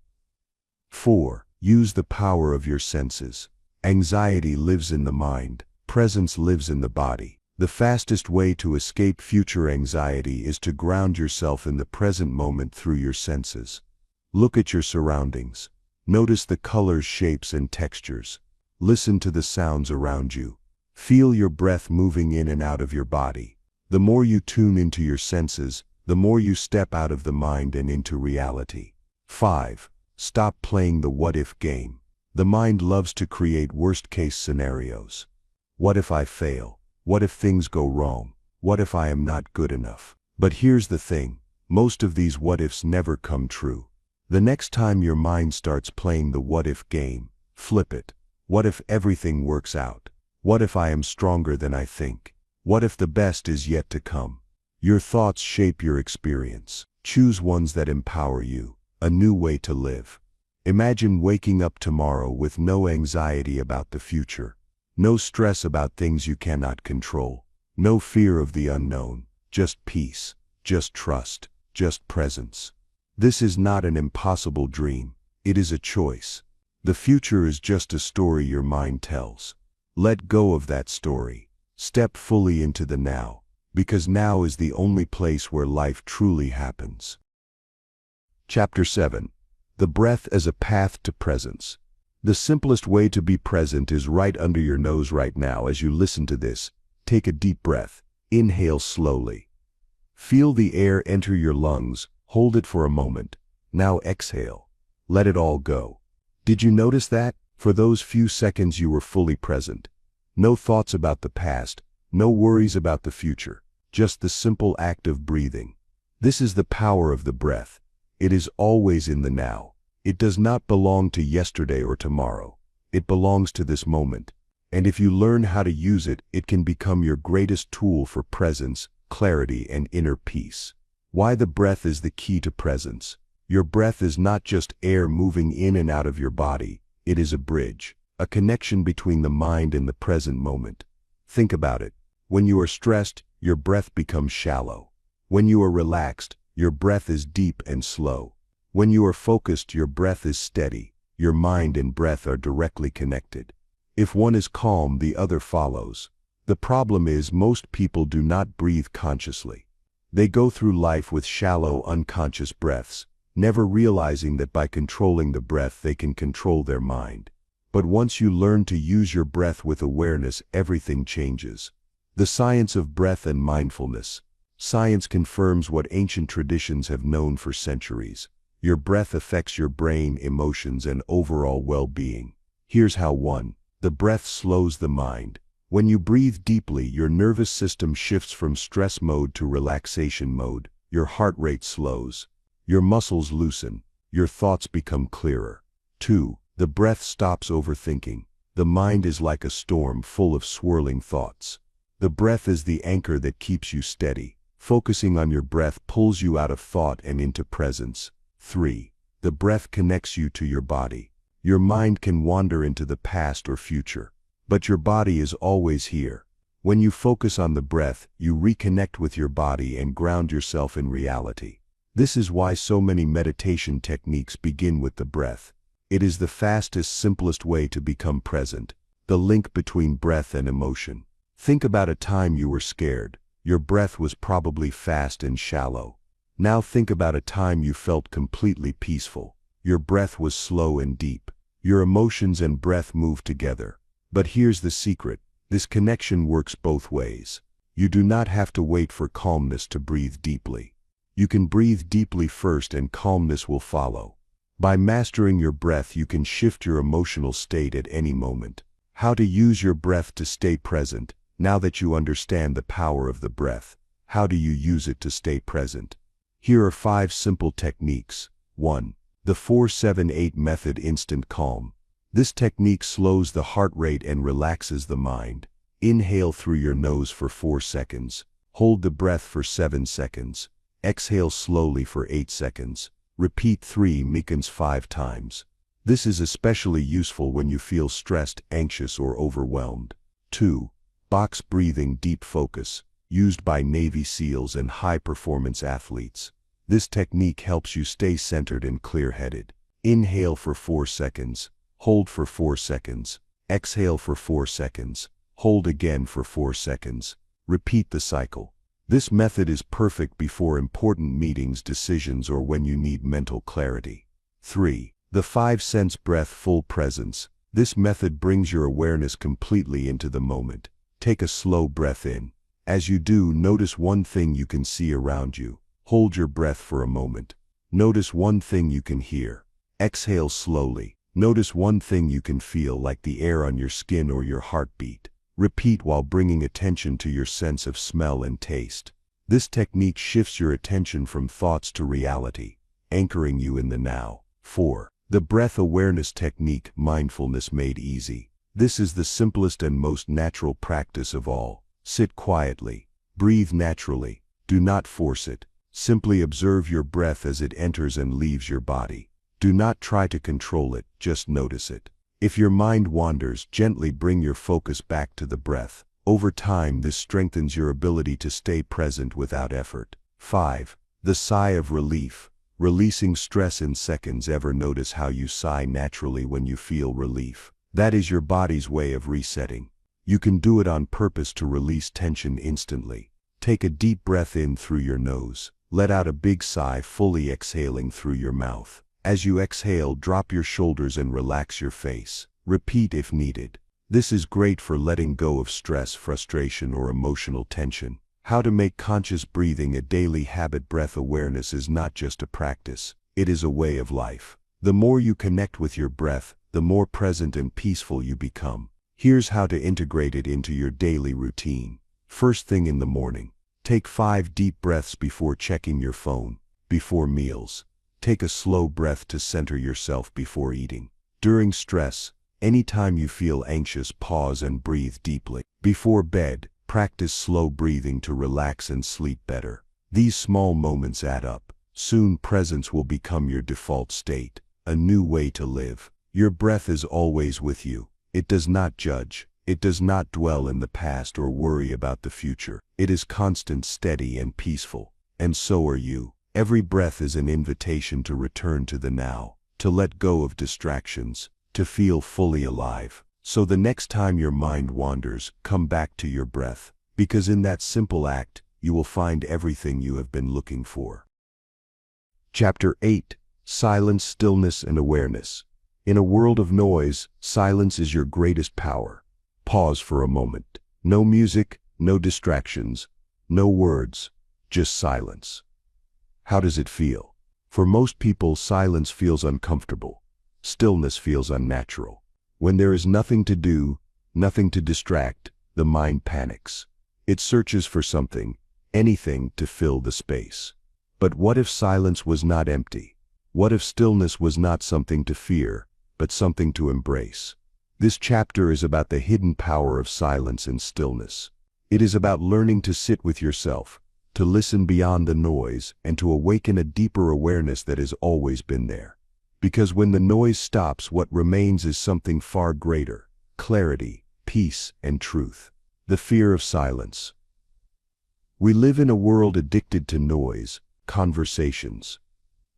4. Use the power of your senses. Anxiety lives in the mind. Presence lives in the body. The fastest way to escape future anxiety is to ground yourself in the present moment through your senses. Look at your surroundings. Notice the colors, shapes, and textures. Listen to the sounds around you. Feel your breath moving in and out of your body. The more you tune into your senses, the more you step out of the mind and into reality. 5. Stop playing the what-if game. The mind loves to create worst-case scenarios. What if I fail? What if things go wrong? What if I am not good enough? But here's the thing, most of these what-ifs never come true. The next time your mind starts playing the what-if game, flip it. What if everything works out? What if I am stronger than I think? What if the best is yet to come? Your thoughts shape your experience. Choose ones that empower you. A new way to live. Imagine waking up tomorrow with no anxiety about the future. No stress about things you cannot control. No fear of the unknown. Just peace. Just trust. Just presence. This is not an impossible dream. It is a choice. The future is just a story your mind tells. Let go of that story. Step fully into the now, because now is the only place where life truly happens. Chapter 7. The breath as a path to presence. The simplest way to be present is right under your nose right now. As you listen to this, take a deep breath. Inhale slowly. Feel the air enter your lungs. Hold it for a moment. Now exhale. Let it all go. Did you notice that? For those few seconds you were fully present. No thoughts about the past, no worries about the future, just the simple act of breathing. This is the power of the breath. It is always in the now. It does not belong to yesterday or tomorrow. It belongs to this moment. And if you learn how to use it, it can become your greatest tool for presence, clarity, and inner peace. Why the breath is the key to presence. Your breath is not just air moving in and out of your body. It is a bridge, a connection between the mind and the present moment. Think about it. When you are stressed, your breath becomes shallow. When you are relaxed, your breath is deep and slow. When you are focused, your breath is steady. Your mind and breath are directly connected. If one is calm, the other follows. The problem is most people do not breathe consciously. They go through life with shallow, unconscious breaths, never realizing that by controlling the breath they can control their mind. But once you learn to use your breath with awareness, everything changes. The science of breath and mindfulness. Science confirms what ancient traditions have known for centuries. Your breath affects your brain, emotions, and overall well-being. Here's how. 1. The breath slows the mind. When you breathe deeply, your nervous system shifts from stress mode to relaxation mode. Your heart rate slows. Your muscles loosen. Your thoughts become clearer. 2. The breath stops overthinking. The mind is like a storm full of swirling thoughts. The breath is the anchor that keeps you steady. Focusing on your breath pulls you out of thought and into presence. 3. The breath connects you to your body. Your mind can wander into the past or future, but your body is always here. When you focus on the breath, you reconnect with your body and ground yourself in reality. This is why so many meditation techniques begin with the breath. It is the fastest, simplest way to become present. The link between breath and emotion. Think about a time you were scared. Your breath was probably fast and shallow. Now think about a time you felt completely peaceful. Your breath was slow and deep. Your emotions and breath moved together. But here's the secret. This connection works both ways. You do not have to wait for calmness to breathe deeply. You can breathe deeply first and calmness will follow. By mastering your breath, you can shift your emotional state at any moment. How to use your breath to stay present. Now that you understand the power of the breath, how do you use it to stay present? Here are 5 simple techniques. 1. The 4-7-8 method. Instant calm. This technique slows the heart rate and relaxes the mind. Inhale through your nose for 4 seconds. Hold the breath for 7 seconds. Exhale slowly for 8 seconds. Repeat 3 seconds 5 times. This is especially useful when you feel stressed, anxious, or overwhelmed. 2. Box breathing. Deep focus. Used by Navy SEALs and high-performance athletes. This technique helps you stay centered and clear-headed. Inhale for 4 seconds. Hold for 4 seconds. Exhale for 4 seconds. Hold again for 4 seconds. Repeat the cycle. This method is perfect before important meetings, decisions, or when you need mental clarity. 3. The 5-sense breath. Full presence. This method brings your awareness completely into the moment. Take a slow breath in. As you do, notice one thing you can see around you. Hold your breath for a moment. Notice one thing you can hear. Exhale slowly. Notice one thing you can feel, like the air on your skin or your heartbeat. Repeat while bringing attention to your sense of smell and taste. This technique shifts your attention from thoughts to reality, anchoring you in the now. 4. The breath awareness technique. Mindfulness made easy. This is the simplest and most natural practice of all. Sit quietly. Breathe naturally. Do not force it. Simply observe your breath as it enters and leaves your body. Do not try to control it, just notice it. If your mind wanders, gently bring your focus back to the breath. Over time, this strengthens your ability to stay present without effort. 5. The sigh of relief. Releasing stress in seconds. Ever notice how you sigh naturally when you feel relief? That is your body's way of resetting. You can do it on purpose to release tension instantly. Take a deep breath in through your nose. Let out a big sigh, fully exhaling through your mouth. As you exhale, drop your shoulders and relax your face. Repeat if needed. This is great for letting go of stress, frustration, or emotional tension. How to make conscious breathing a daily habit. Breath awareness is not just a practice, it is a way of life. The more you connect with your breath, the more present and peaceful you become. Here's how to integrate it into your daily routine. First thing in the morning. Take 5 deep breaths before checking your phone. Before meals. Take a slow breath to center yourself before eating. During stress, anytime you feel anxious, pause and breathe deeply. Before bed, practice slow breathing to relax and sleep better. These small moments add up. Soon presence will become your default state. A new way to live. Your breath is always with you. It does not judge. It does not dwell in the past or worry about the future. It is constant, steady, and peaceful. And so are you. Every breath is an invitation to return to the now, to let go of distractions, to feel fully alive. So the next time your mind wanders, come back to your breath, because in that simple act, you will find everything you have been looking for. Chapter 8. Silence, Stillness, and Awareness. In a world of noise, silence is your greatest power. Pause for a moment. No music, no distractions, no words, just silence. How does it feel? For most people, silence feels uncomfortable. Stillness feels unnatural. When there is nothing to do, nothing to distract, the mind panics. It searches for something, anything to fill the space. But what if silence was not empty? What if stillness was not something to fear, but something to embrace? This chapter is about the hidden power of silence and stillness. It is about learning to sit with yourself, to listen beyond the noise, and to awaken a deeper awareness that has always been there. Because when the noise stops, what remains is something far greater: clarity, peace, and truth. The fear of silence. We live in a world addicted to noise, conversations,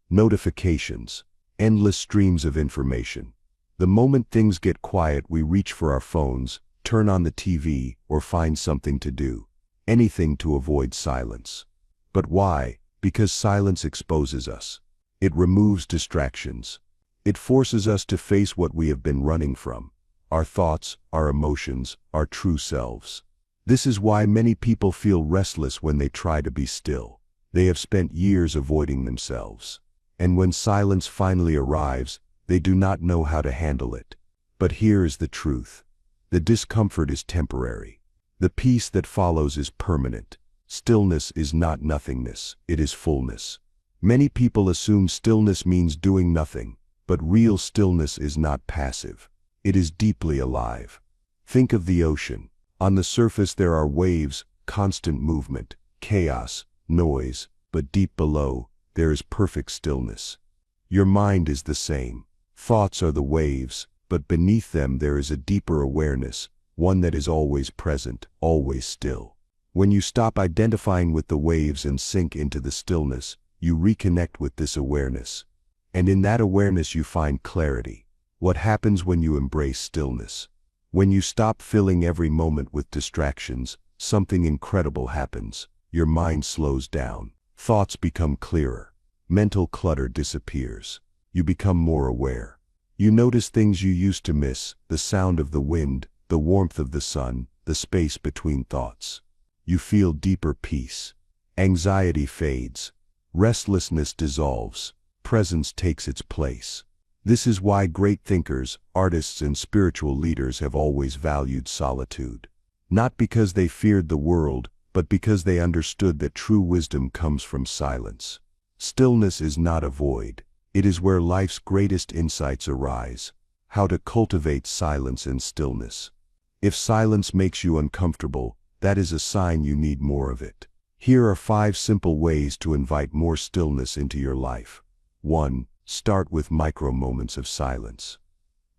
notifications, endless streams of information. The moment things get quiet, we reach for our phones, turn on the TV, or find something to do. Anything to avoid silence. But why? Because silence exposes us. It removes distractions. It forces us to face what we have been running from: our thoughts, our emotions, our true selves. This is why many people feel restless when they try to be still. They have spent years avoiding themselves. And when silence finally arrives, they do not know how to handle it. But here is the truth. The discomfort is temporary. The peace that follows is permanent. Stillness is not nothingness, it is fullness. Many people assume stillness means doing nothing, but real stillness is not passive. It is deeply alive. Think of the ocean. On the surface there are waves, constant movement, chaos, noise, but deep below, there is perfect stillness. Your mind is the same. Thoughts are the waves, but beneath them there is a deeper awareness, one that is always present, always still. When you stop identifying with the waves and sink into the stillness, you reconnect with this awareness. And in that awareness you find clarity. What happens when you embrace stillness? When you stop filling every moment with distractions, something incredible happens. Your mind slows down. Thoughts become clearer. Mental clutter disappears. You become more aware. You notice things you used to miss: the sound of the wind, the warmth of the sun, the space between thoughts. You feel deeper peace. Anxiety fades. Restlessness dissolves. Presence takes its place. This is why great thinkers, artists, and spiritual leaders have always valued solitude. Not because they feared the world, but because they understood that true wisdom comes from silence. Stillness is not a void. It is where life's greatest insights arise. How to cultivate silence and stillness. If silence makes you uncomfortable, that is a sign you need more of it. Here are 5 simple ways to invite more stillness into your life. 1. Start with micro moments of silence.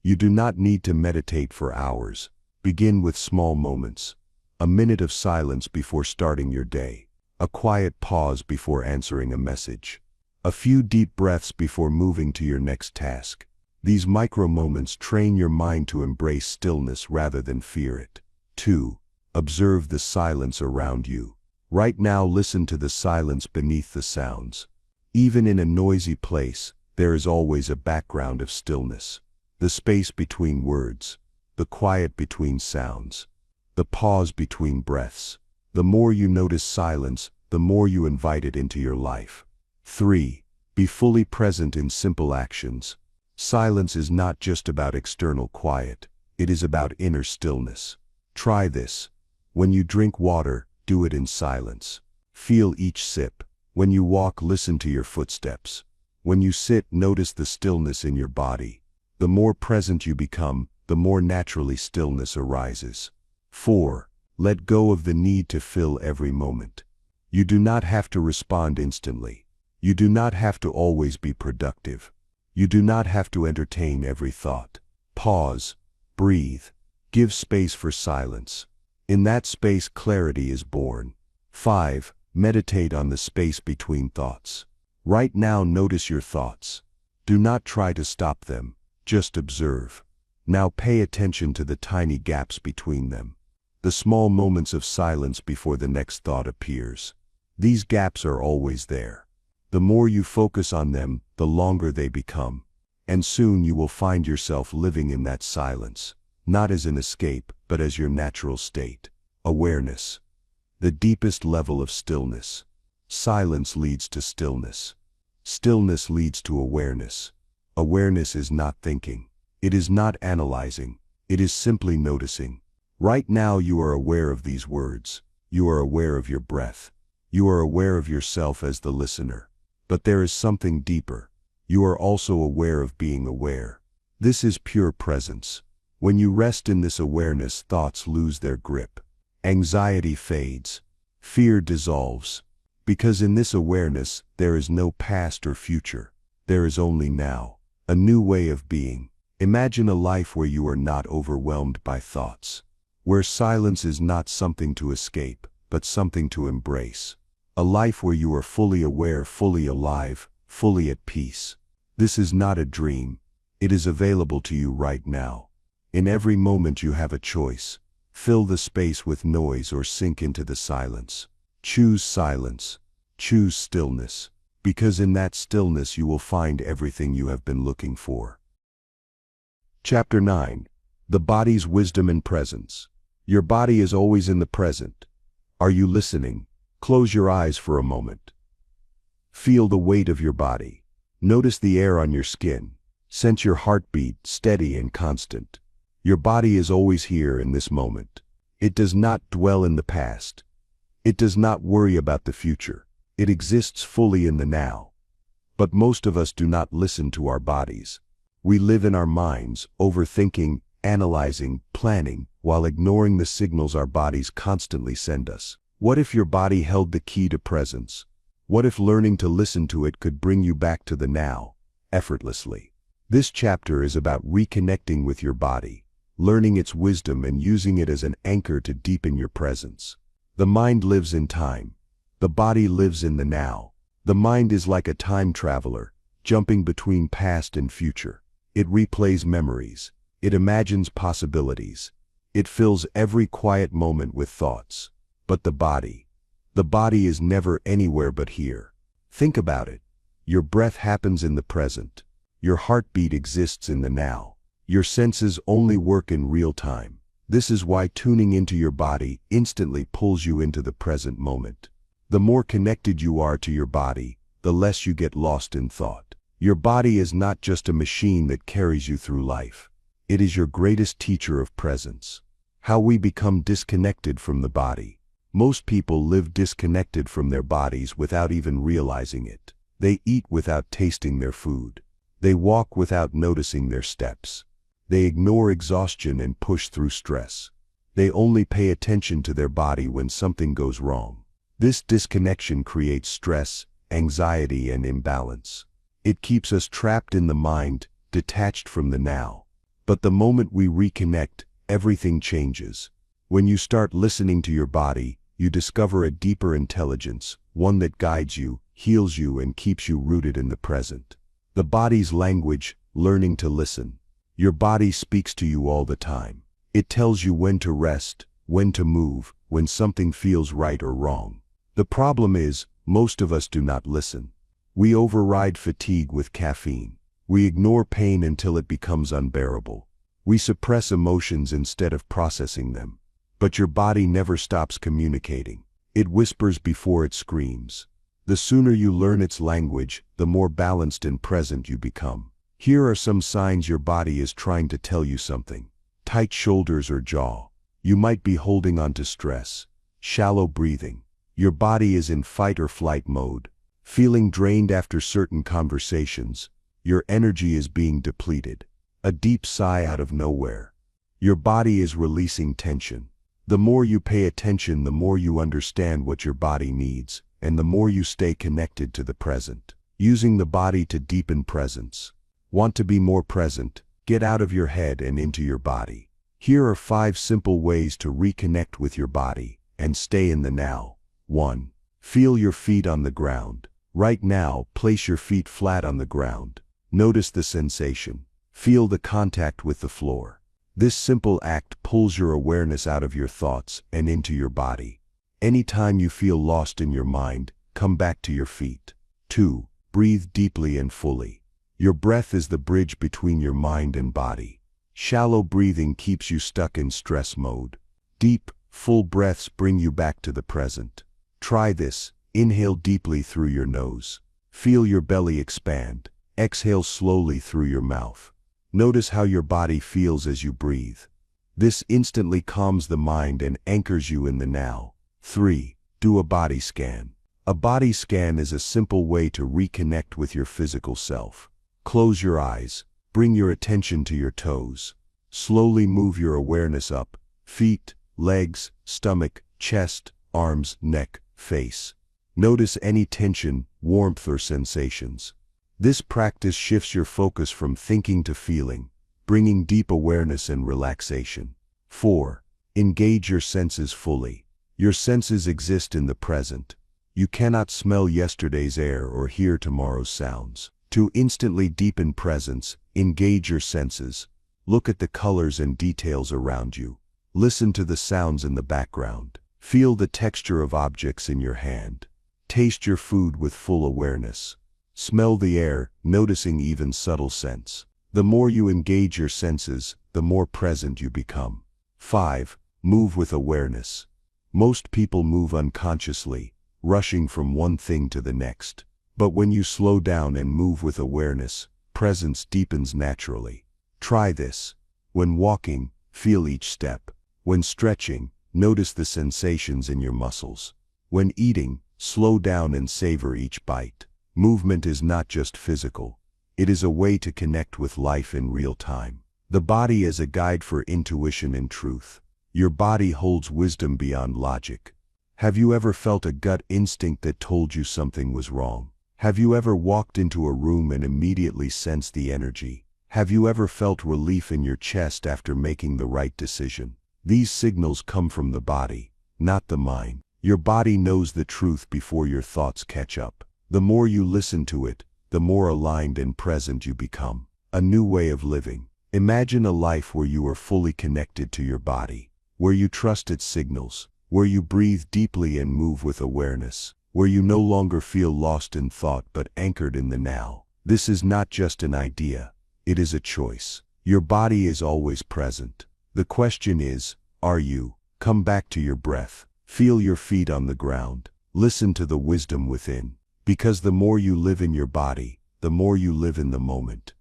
You do not need to meditate for hours. Begin with small moments. A minute of silence before starting your day. A quiet pause before answering a message. A few deep breaths before moving to your next task. These micro moments train your mind to embrace stillness rather than fear it. 2. Observe the silence around you. Right now, listen to the silence beneath the sounds. Even in a noisy place, there is always a background of stillness. The space between words, the quiet between sounds, the pause between breaths. The more you notice silence, the more you invite it into your life. 3. Be fully present in simple actions. Silence is not just about external quiet, it is about inner stillness. Try this. When you drink water, do it in silence. Feel each sip. When you walk, listen to your footsteps. When you sit, notice the stillness in your body. The more present you become, the more naturally stillness arises. 4. Let go of the need to fill every moment. You do not have to respond instantly. You do not have to always be productive. You do not have to entertain every thought. Pause, breathe, give space for silence. In that space, clarity is born. 5. Meditate on the space between thoughts. Right now, notice your thoughts. Do not try to stop them, just observe. Now pay attention to the tiny gaps between them. The small moments of silence before the next thought appears. These gaps are always there. The more you focus on them, the longer they become. And soon you will find yourself living in that silence, not as an escape, but as your natural state. Awareness. The deepest level of stillness. Silence leads to stillness. Stillness leads to awareness. Awareness is not thinking. It is not analyzing. It is simply noticing. Right now you are aware of these words. You are aware of your breath. You are aware of yourself as the listener. But there is something deeper. You are also aware of being aware. This is pure presence. When you rest in this awareness, thoughts lose their grip. Anxiety fades. Fear dissolves. Because in this awareness, there is no past or future. There is only now. A new way of being. Imagine a life where you are not overwhelmed by thoughts. Where silence is not something to escape, but something to embrace. A life where you are fully aware, fully alive, fully at peace. This is not a dream. It is available to you right now. In every moment you have a choice. Fill the space with noise or sink into the silence. Choose silence. Choose stillness. Because in that stillness you will find everything you have been looking for. Chapter 9. The body's wisdom and presence. Your body is always in the present. Are you listening? Close your eyes for a moment. Feel the weight of your body. Notice the air on your skin. Sense your heartbeat, steady and constant. Your body is always here in this moment. It does not dwell in the past. It does not worry about the future. It exists fully in the now. But most of us do not listen to our bodies. We live in our minds, overthinking, analyzing, planning, while ignoring the signals our bodies constantly send us. What if your body held the key to presence? What if learning to listen to it could bring you back to the now, effortlessly? This chapter is about reconnecting with your body, learning its wisdom and using it as an anchor to deepen your presence. The mind lives in time. The body lives in the now. The mind is like a time traveler, jumping between past and future. It replays memories. It imagines possibilities. It fills every quiet moment with thoughts. But the body is never anywhere but here. Think about it. Your breath happens in the present. Your heartbeat exists in the now. Your senses only work in real time. This is why tuning into your body instantly pulls you into the present moment. The more connected you are to your body, the less you get lost in thought. Your body is not just a machine that carries you through life. It is your greatest teacher of presence. How we become disconnected from the body. Most people live disconnected from their bodies without even realizing it. They eat without tasting their food. They walk without noticing their steps. They ignore exhaustion and push through stress. They only pay attention to their body when something goes wrong. This disconnection creates stress, anxiety, and imbalance. It keeps us trapped in the mind, detached from the now. But the moment we reconnect, everything changes. When you start listening to your body, you discover a deeper intelligence, one that guides you, heals you, and keeps you rooted in the present. The body's language, learning to listen. Your body speaks to you all the time. It tells you when to rest, when to move, when something feels right or wrong. The problem is, most of us do not listen. We override fatigue with caffeine. We ignore pain until it becomes unbearable. We suppress emotions instead of processing them. But your body never stops communicating. It whispers before it screams. The sooner you learn its language, the more balanced and present you become. Here are some signs your body is trying to tell you something. Tight shoulders or jaw. You might be holding on to stress. Shallow breathing. Your body is in fight or flight mode. Feeling drained after certain conversations. Your energy is being depleted. A deep sigh out of nowhere. Your body is releasing tension. The more you pay attention, the more you understand what your body needs, and the more you stay connected to the present. Using the body to deepen presence. Want to be more present? Get out of your head and into your body. Here are 5 simple ways to reconnect with your body and stay in the now. 1. Feel your feet on the ground. Right now, place your feet flat on the ground. Notice the sensation. Feel the contact with the floor. This simple act pulls your awareness out of your thoughts and into your body. Anytime you feel lost in your mind, come back to your feet. 2. Breathe deeply and fully. Your breath is the bridge between your mind and body. Shallow breathing keeps you stuck in stress mode. Deep, full breaths bring you back to the present. Try this. Inhale deeply through your nose. Feel your belly expand. Exhale slowly through your mouth. Notice how your body feels as you breathe. This instantly calms the mind and anchors you in the now. 3. Do a body scan. A body scan is a simple way to reconnect with your physical self. Close your eyes. Bring your attention to your toes. Slowly move your awareness up. Feet, legs, stomach, chest, arms, neck, face. Notice any tension, warmth, or sensations. This practice shifts your focus from thinking to feeling, bringing deep awareness and relaxation. 4. Engage your senses fully. Your senses exist in the present. You cannot smell yesterday's air or hear tomorrow's sounds. To instantly deepen presence, engage your senses. Look at the colors and details around you. Listen to the sounds in the background. Feel the texture of objects in your hand. Taste your food with full awareness. Smell the air, noticing even subtle scents. The more you engage your senses, the more present you become. 5. Move with awareness. Most people move unconsciously, rushing from one thing to the next. But when you slow down and move with awareness, presence deepens naturally. Try this. When walking, feel each step. When stretching, notice the sensations in your muscles. When eating, slow down and savor each bite. Movement is not just physical. It is a way to connect with life in real time. The body is a guide for intuition and truth. Your body holds wisdom beyond logic. Have you ever felt a gut instinct that told you something was wrong? Have you ever walked into a room and immediately sensed the energy? Have you ever felt relief in your chest after making the right decision? These signals come from the body, not the mind. Your body knows the truth before your thoughts catch up. The more you listen to it, the more aligned and present you become. A new way of living. Imagine a life where you are fully connected to your body, where you trust its signals, where you breathe deeply and move with awareness, where you no longer feel lost in thought but anchored in the now. This is not just an idea, it is a choice. Your body is always present. The question is, are you? Come back to your breath. Feel your feet on the ground. Listen to the wisdom within. Because the more you live in your body, the more you live in the moment.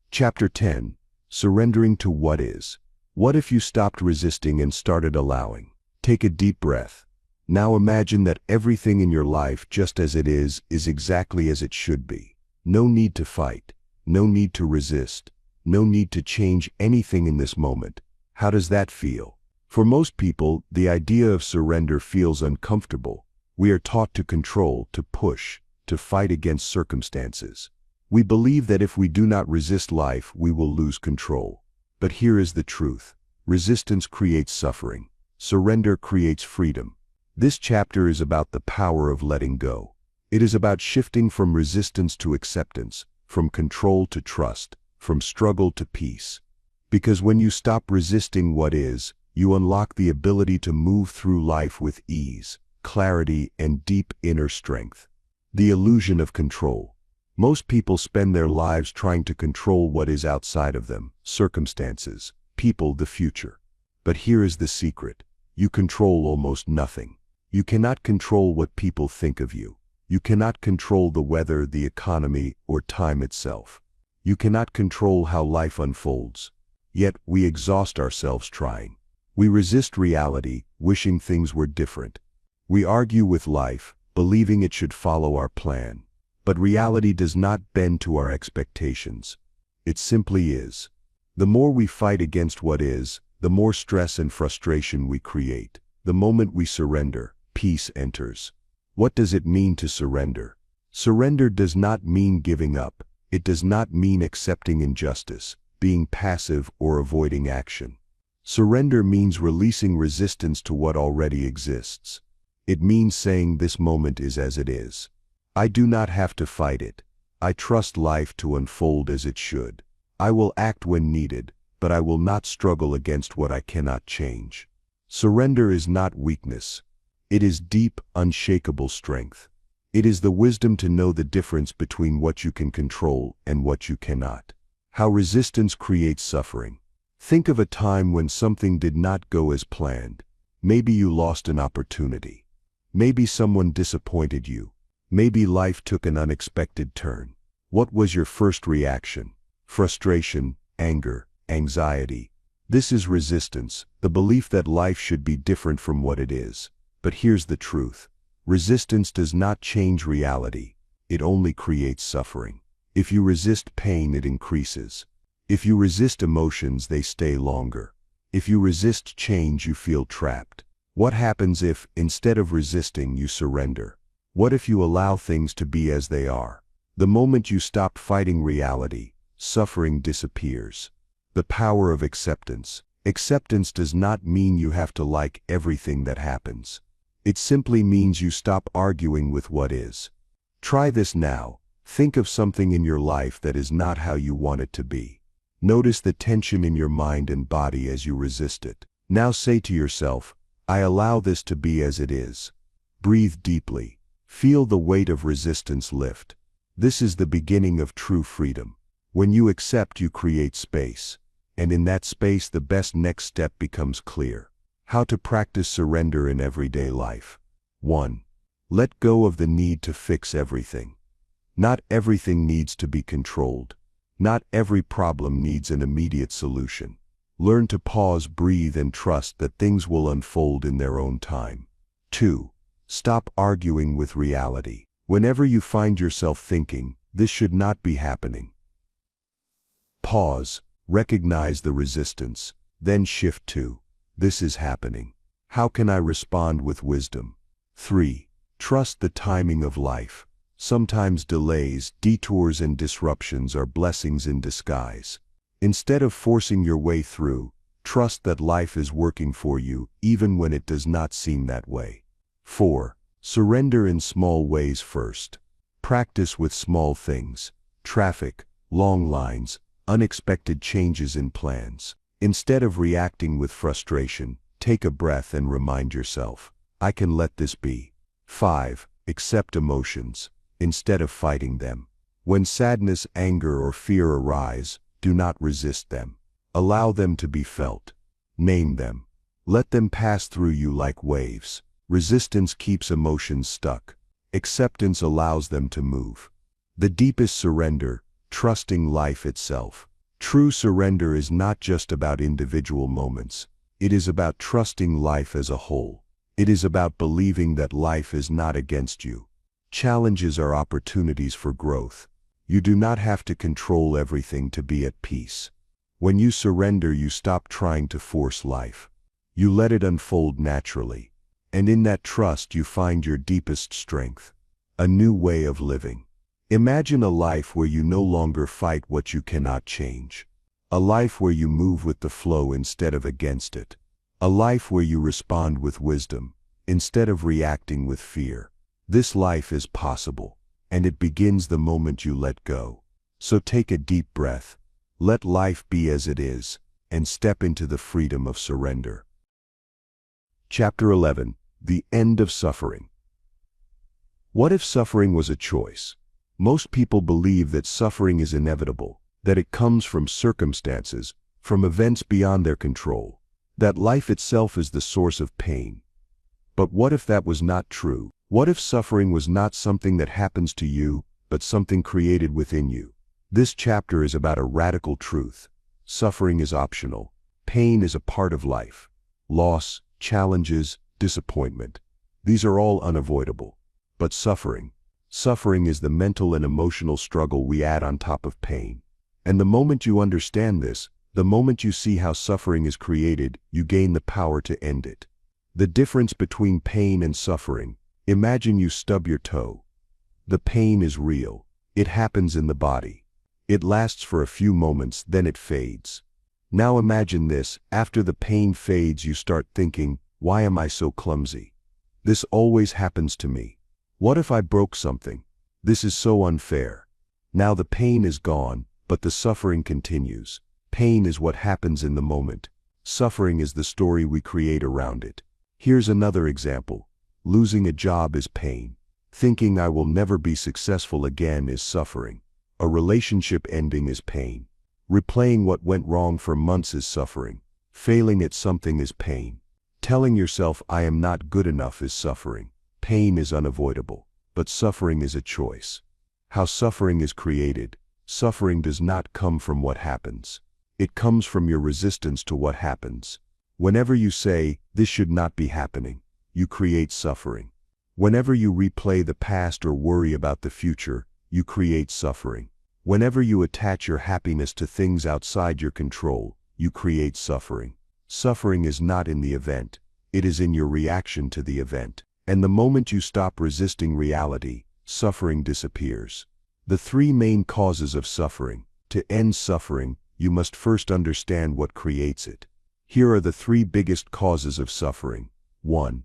Chapter 10. Surrendering to what is. What if you stopped resisting and started allowing? Take a deep breath. Now imagine that everything in your life, just as it is exactly as it should be. No need to fight. No need to resist. No need to change anything in this moment. How does that feel? For most people, the idea of surrender feels uncomfortable. We are taught to control, to push, to fight against circumstances. We believe that if we do not resist life, we will lose control. But here is the truth. Resistance creates suffering. Surrender creates freedom. This chapter is about the power of letting go. It is about shifting from resistance to acceptance, from control to trust, from struggle to peace. Because when you stop resisting what is, you unlock the ability to move through life with ease, clarity, and deep inner strength. The illusion of control. Most people spend their lives trying to control what is outside of them, circumstances, people, the future. But here is the secret. You control almost nothing. You cannot control what people think of you. You cannot control the weather, the economy, or time itself. You cannot control how life unfolds. Yet we exhaust ourselves trying. We resist reality, wishing things were different. We argue with life, believing it should follow our plan. But reality does not bend to our expectations. It simply is. The more we fight against what is, the more stress and frustration we create. The moment we surrender, peace enters. What does it mean to surrender? Surrender does not mean giving up. It does not mean accepting injustice, being passive, or avoiding action. Surrender means releasing resistance to what already exists. It means saying this moment is as it is. I do not have to fight it. I trust life to unfold as it should. I will act when needed, but I will not struggle against what I cannot change. Surrender is not weakness. It is deep, unshakable strength. It is the wisdom to know the difference between what you can control and what you cannot. How resistance creates suffering. Think of a time when something did not go as planned. Maybe you lost an opportunity. Maybe someone disappointed you. Maybe life took an unexpected turn. What was your first reaction? Frustration, anger, anxiety. This is resistance, the belief that life should be different from what it is. But here's the truth. Resistance does not change reality. It only creates suffering. If you resist pain, it increases. If you resist emotions, they stay longer. If you resist change, you feel trapped. What happens if, instead of resisting, you surrender? What if you allow things to be as they are? The moment you stop fighting reality, suffering disappears. The power of acceptance. Acceptance does not mean you have to like everything that happens. It simply means you stop arguing with what is. Try this now. Think of something in your life that is not how you want it to be. Notice the tension in your mind and body as you resist it. Now say to yourself, I allow this to be as it is. Breathe deeply. Feel the weight of resistance lift. This is the beginning of true freedom. When you accept, you create space. And in that space, the best next step becomes clear. How to practice surrender in everyday life. 1. Let go of the need to fix everything. Not everything needs to be controlled. Not every problem needs an immediate solution. Learn to pause, breathe, and trust that things will unfold in their own time. 2. Stop arguing with reality. Whenever you find yourself thinking, this should not be happening, pause, recognize the resistance, then shift to, this is happening. How can I respond with wisdom? 3. Trust the timing of life. Sometimes delays, detours, and disruptions are blessings in disguise. Instead of forcing your way through, trust that life is working for you, even when it does not seem that way. 4. Surrender in small ways first. Practice with small things. Traffic, long lines, unexpected changes in plans. Instead of reacting with frustration, take a breath and remind yourself, I can let this be. 5. Accept emotions. Instead of fighting them. When sadness, anger, or fear arise, do not resist them. Allow them to be felt. Name them. Let them pass through you like waves. Resistance keeps emotions stuck. Acceptance allows them to move. The deepest surrender, trusting life itself. True surrender is not just about individual moments. It is about trusting life as a whole. It is about believing that life is not against you. Challenges are opportunities for growth. You do not have to control everything to be at peace. When you surrender, you stop trying to force life. You let it unfold naturally. And in that trust, you find your deepest strength. A new way of living. Imagine a life where you no longer fight what you cannot change. A life where you move with the flow instead of against it. A life where you respond with wisdom, instead of reacting with fear. This life is possible, and it begins the moment you let go. So take a deep breath, let life be as it is, and step into the freedom of surrender. Chapter 11. The End of Suffering. What if suffering was a choice? Most people believe that suffering is inevitable, that it comes from circumstances, from events beyond their control, that life itself is the source of pain. But what if that was not true? What if suffering was not something that happens to you, but something created within you? This chapter is about a radical truth. Suffering is optional. Pain is a part of life. Loss, challenges, disappointment. These are all unavoidable. But suffering is the mental and emotional struggle we add on top of pain. And the moment you understand this, the moment you see how suffering is created, you gain the power to end it. The difference between pain and suffering. Imagine you stub your toe. The pain is real. It happens in the body. It lasts for a few moments, then it fades. Now imagine this, after the pain fades, you start thinking, why am I so clumsy? This always happens to me. What if I broke something? This is so unfair. Now the pain is gone, but the suffering continues. Pain is what happens in the moment. Suffering is the story we create around it. Here's another example. Losing a job is pain. Thinking I will never be successful again is suffering. A relationship ending is pain. Replaying what went wrong for months is suffering. Failing at something is pain. Telling yourself I am not good enough is suffering. Pain is unavoidable, but suffering is a choice. How suffering is created. Suffering does not come from what happens. It comes from your resistance to what happens. Whenever you say, this should not be happening, you create suffering. Whenever you replay the past or worry about the future, you create suffering. Whenever you attach your happiness to things outside your control, you create suffering. Suffering is not in the event, it is in your reaction to the event. And the moment you stop resisting reality, suffering disappears. The three main causes of suffering. To end suffering, you must first understand what creates it. Here are the three biggest causes of suffering. 1.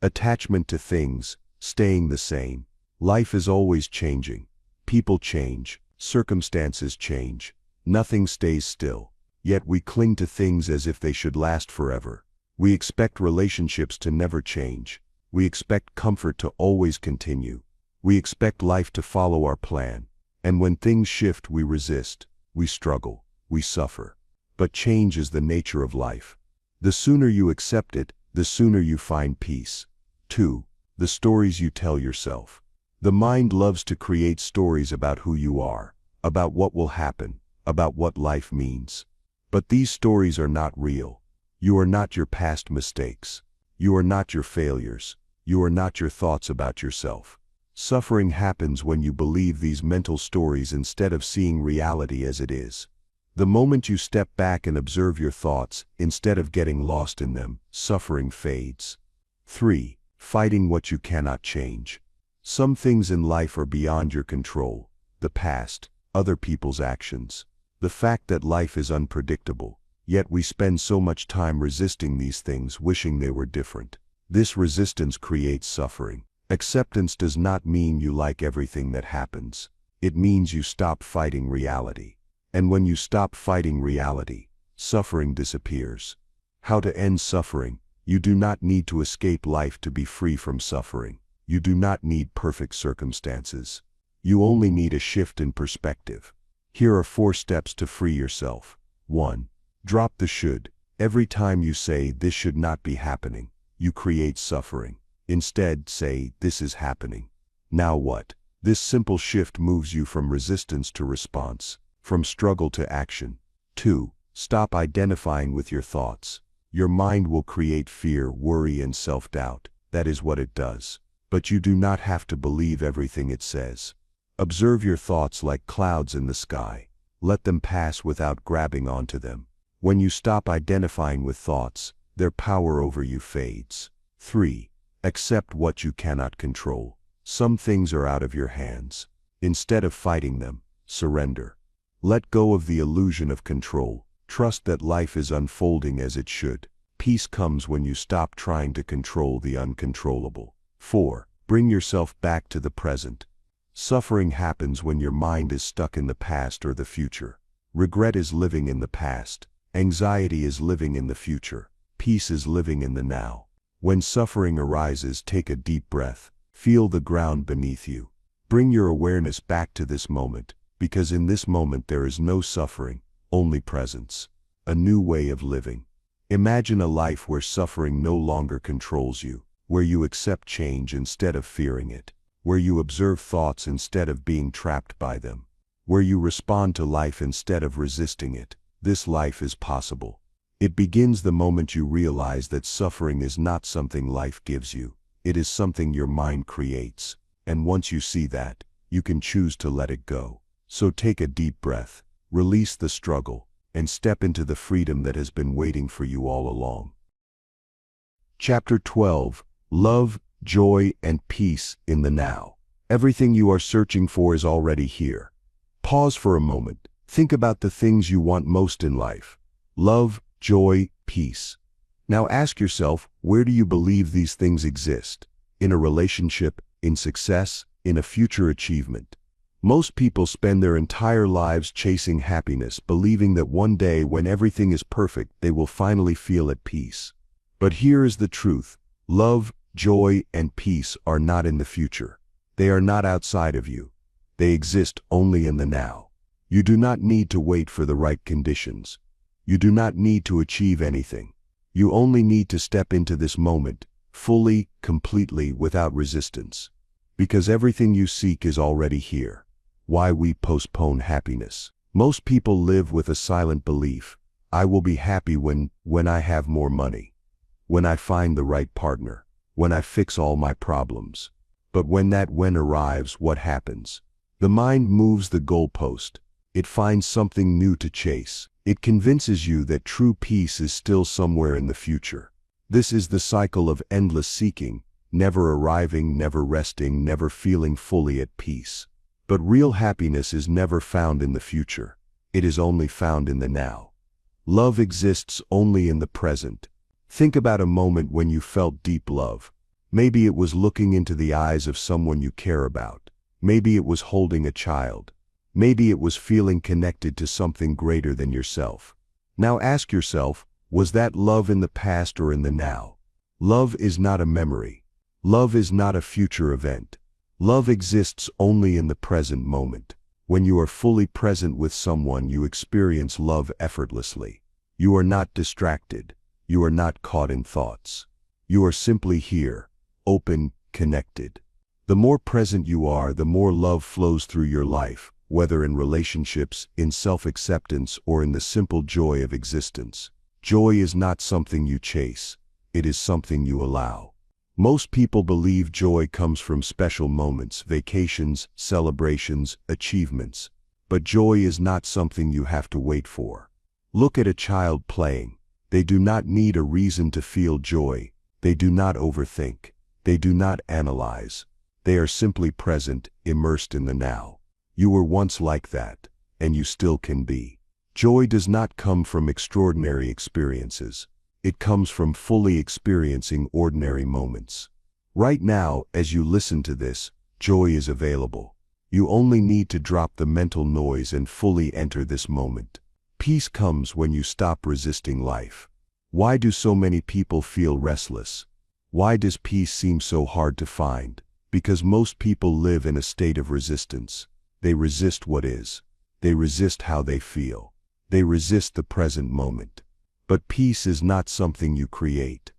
Attachment to things, staying the same. Life is always changing. People change, circumstances change. Nothing stays still. Yet we cling to things as if they should last forever. We expect relationships to never change. We expect comfort to always continue. We expect life to follow our plan. And when things shift, we resist, we struggle, we suffer. But change is the nature of life. The sooner you accept it, the sooner you find peace. 2. The stories you tell yourself. The mind loves to create stories about who you are, about what will happen, about what life means. But these stories are not real. You are not your past mistakes. You are not your failures. You are not your thoughts about yourself. Suffering happens when you believe these mental stories instead of seeing reality as it is. The moment you step back and observe your thoughts, instead of getting lost in them, suffering fades. 3. Fighting what you cannot change. Some things in life are beyond your control. The past, other people's actions. The fact that life is unpredictable. Yet we spend so much time resisting these things, wishing they were different. This resistance creates suffering. Acceptance does not mean you like everything that happens. It means you stop fighting reality. And when you stop fighting reality, suffering disappears. How to end suffering? You do not need to escape life to be free from suffering. You do not need perfect circumstances. You only need a shift in perspective. Here are 4 steps to free yourself. 1. Drop the should. Every time you say, this should not be happening, you create suffering. Instead, say, this is happening. Now what? This simple shift moves you from resistance to response, from struggle to action. 2. Stop identifying with your thoughts. Your mind will create fear, worry, and self-doubt. That is what it does. But you do not have to believe everything it says. Observe your thoughts like clouds in the sky. Let them pass without grabbing onto them. When you stop identifying with thoughts, their power over you fades. 3. Accept what you cannot control. Some things are out of your hands. Instead of fighting them, surrender. Let go of the illusion of control. Trust that life is unfolding as it should. Peace comes when you stop trying to control the uncontrollable. 4. Bring yourself back to the present. Suffering happens when your mind is stuck in the past or the future. Regret is living in the past. Anxiety is living in the future. Peace is living in the now. When suffering arises, take a deep breath. Feel the ground beneath you. Bring your awareness back to this moment, because in this moment there is no suffering, only presence. A new way of living. Imagine a life where suffering no longer controls you, where you accept change instead of fearing it, where you observe thoughts instead of being trapped by them, where you respond to life instead of resisting it. This life is possible. It begins the moment you realize that suffering is not something life gives you. It is something your mind creates. And once you see that, you can choose to let it go. So take a deep breath, release the struggle, and step into the freedom that has been waiting for you all along. Chapter 12. Love, Joy, and Peace in the Now. Everything you are searching for is already here. Pause for a moment. Think about the things you want most in life. Love, joy, peace. Now ask yourself, where do you believe these things exist? In a relationship, in success, in a future achievement. Most people spend their entire lives chasing happiness, believing that one day when everything is perfect, they will finally feel at peace. But here is the truth. Love, joy, and peace are not in the future. They are not outside of you. They exist only in the now. You do not need to wait for the right conditions. You do not need to achieve anything. You only need to step into this moment, fully, completely, without resistance. Because everything you seek is already here. Why we postpone happiness. Most people live with a silent belief. I will be happy when I have more money. When I find the right partner. When I fix all my problems. But when arrives, what happens? The mind moves the goalpost. It finds something new to chase. It convinces you that true peace is still somewhere in the future. This is the cycle of endless seeking, never arriving, never resting, never feeling fully at peace. But real happiness is never found in the future. It is only found in the now. Love exists only in the present. Think about a moment when you felt deep love. Maybe it was looking into the eyes of someone you care about. Maybe it was holding a child. Maybe it was feeling connected to something greater than yourself. Now ask yourself, was that love in the past or in the now? Love is not a memory. Love is not a future event. Love exists only in the present moment. When you are fully present with someone, you experience love effortlessly. You are not distracted. You are not caught in thoughts. You are simply here, open, connected. The more present you are, the more love flows through your life, whether in relationships, in self-acceptance, or in the simple joy of existence. Joy is not something you chase. It is something you allow. Most people believe joy comes from special moments, vacations, celebrations, achievements. But joy is not something you have to wait for. Look at a child playing. They do not need a reason to feel joy. They do not overthink. They do not analyze. They are simply present, immersed in the now. You were once like that, and you still can be. Joy does not come from extraordinary experiences. It comes from fully experiencing ordinary moments. Right now, as you listen to this, joy is available. You only need to drop the mental noise and fully enter this moment. Peace comes when you stop resisting life. Why do so many people feel restless? Why does peace seem so hard to find? Because most people live in a state of resistance. They resist what is. They resist how they feel. They resist the present moment. But peace is not something you create.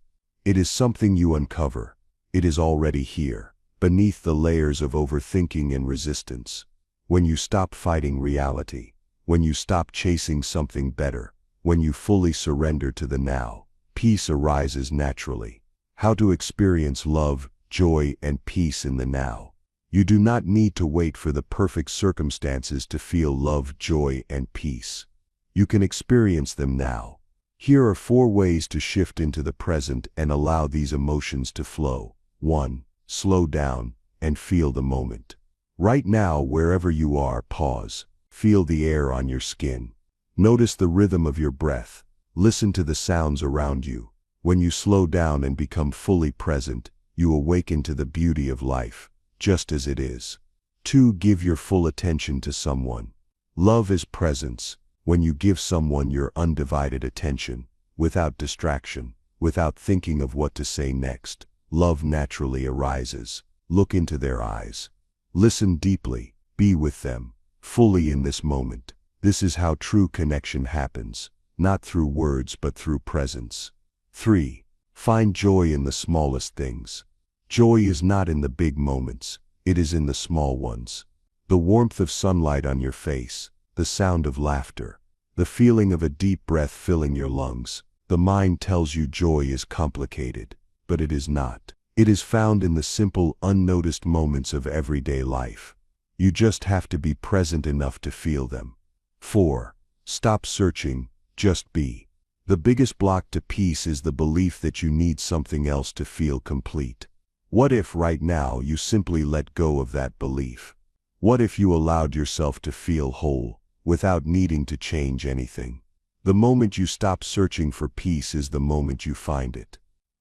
It is something you uncover. It is already here, beneath the layers of overthinking and resistance. When you stop fighting reality, when you stop chasing something better, when you fully surrender to the now, peace arises naturally. How to experience love, joy, and peace in the now. You do not need to wait for the perfect circumstances to feel love, joy, and peace. You can experience them now. Here are 4 ways to shift into the present and allow these emotions to flow. 1. Slow down and feel the moment. Right now, wherever you are, pause. Feel the air on your skin. Notice the rhythm of your breath. Listen to the sounds around you. When you slow down and become fully present, you awaken to the beauty of life, just as it is. 2. Give your full attention to someone. Love is presence. When you give someone your undivided attention, without distraction, without thinking of what to say next, love naturally arises. Look into their eyes. Listen deeply. Be with them, fully in this moment. This is how true connection happens, not through words but through presence. 3. Find joy in the smallest things. Joy is not in the big moments, it is in the small ones. The warmth of sunlight on your face, the sound of laughter, the feeling of a deep breath filling your lungs. The mind tells you joy is complicated, but it is not. It is found in the simple, unnoticed moments of everyday life. You just have to be present enough to feel them. 4. Stop searching, just be. The biggest block to peace is the belief that you need something else to feel complete. What if right now you simply let go of that belief? What if you allowed yourself to feel whole, without needing to change anything? The moment you stop searching for peace is the moment you find it.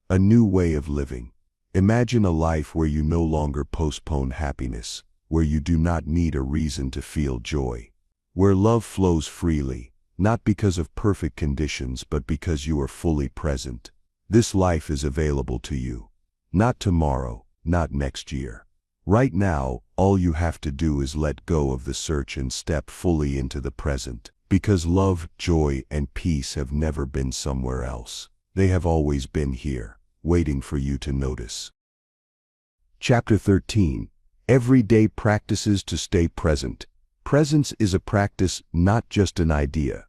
A new way of living. Imagine a life where you no longer postpone happiness, where you do not need a reason to feel joy, where love flows freely, not because of perfect conditions but because you are fully present. This life is available to you. Not tomorrow, not next year. Right now, all you have to do is let go of the search and step fully into the present. Because love, joy, and peace have never been somewhere else. They have always been here, waiting for you to notice. Chapter 13. Everyday Practices to Stay Present. Presence is a practice, not just an idea.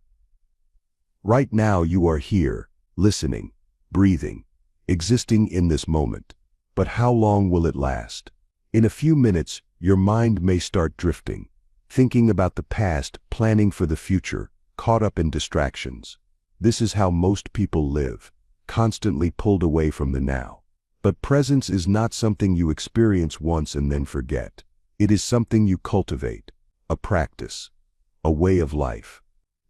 Right now you are here, listening, breathing, existing in this moment. But how long will it last? In a few minutes, your mind may start drifting, thinking about the past, planning for the future, caught up in distractions. This is how most people live, constantly pulled away from the now. But presence is not something you experience once and then forget. It is something you cultivate, a practice, a way of life.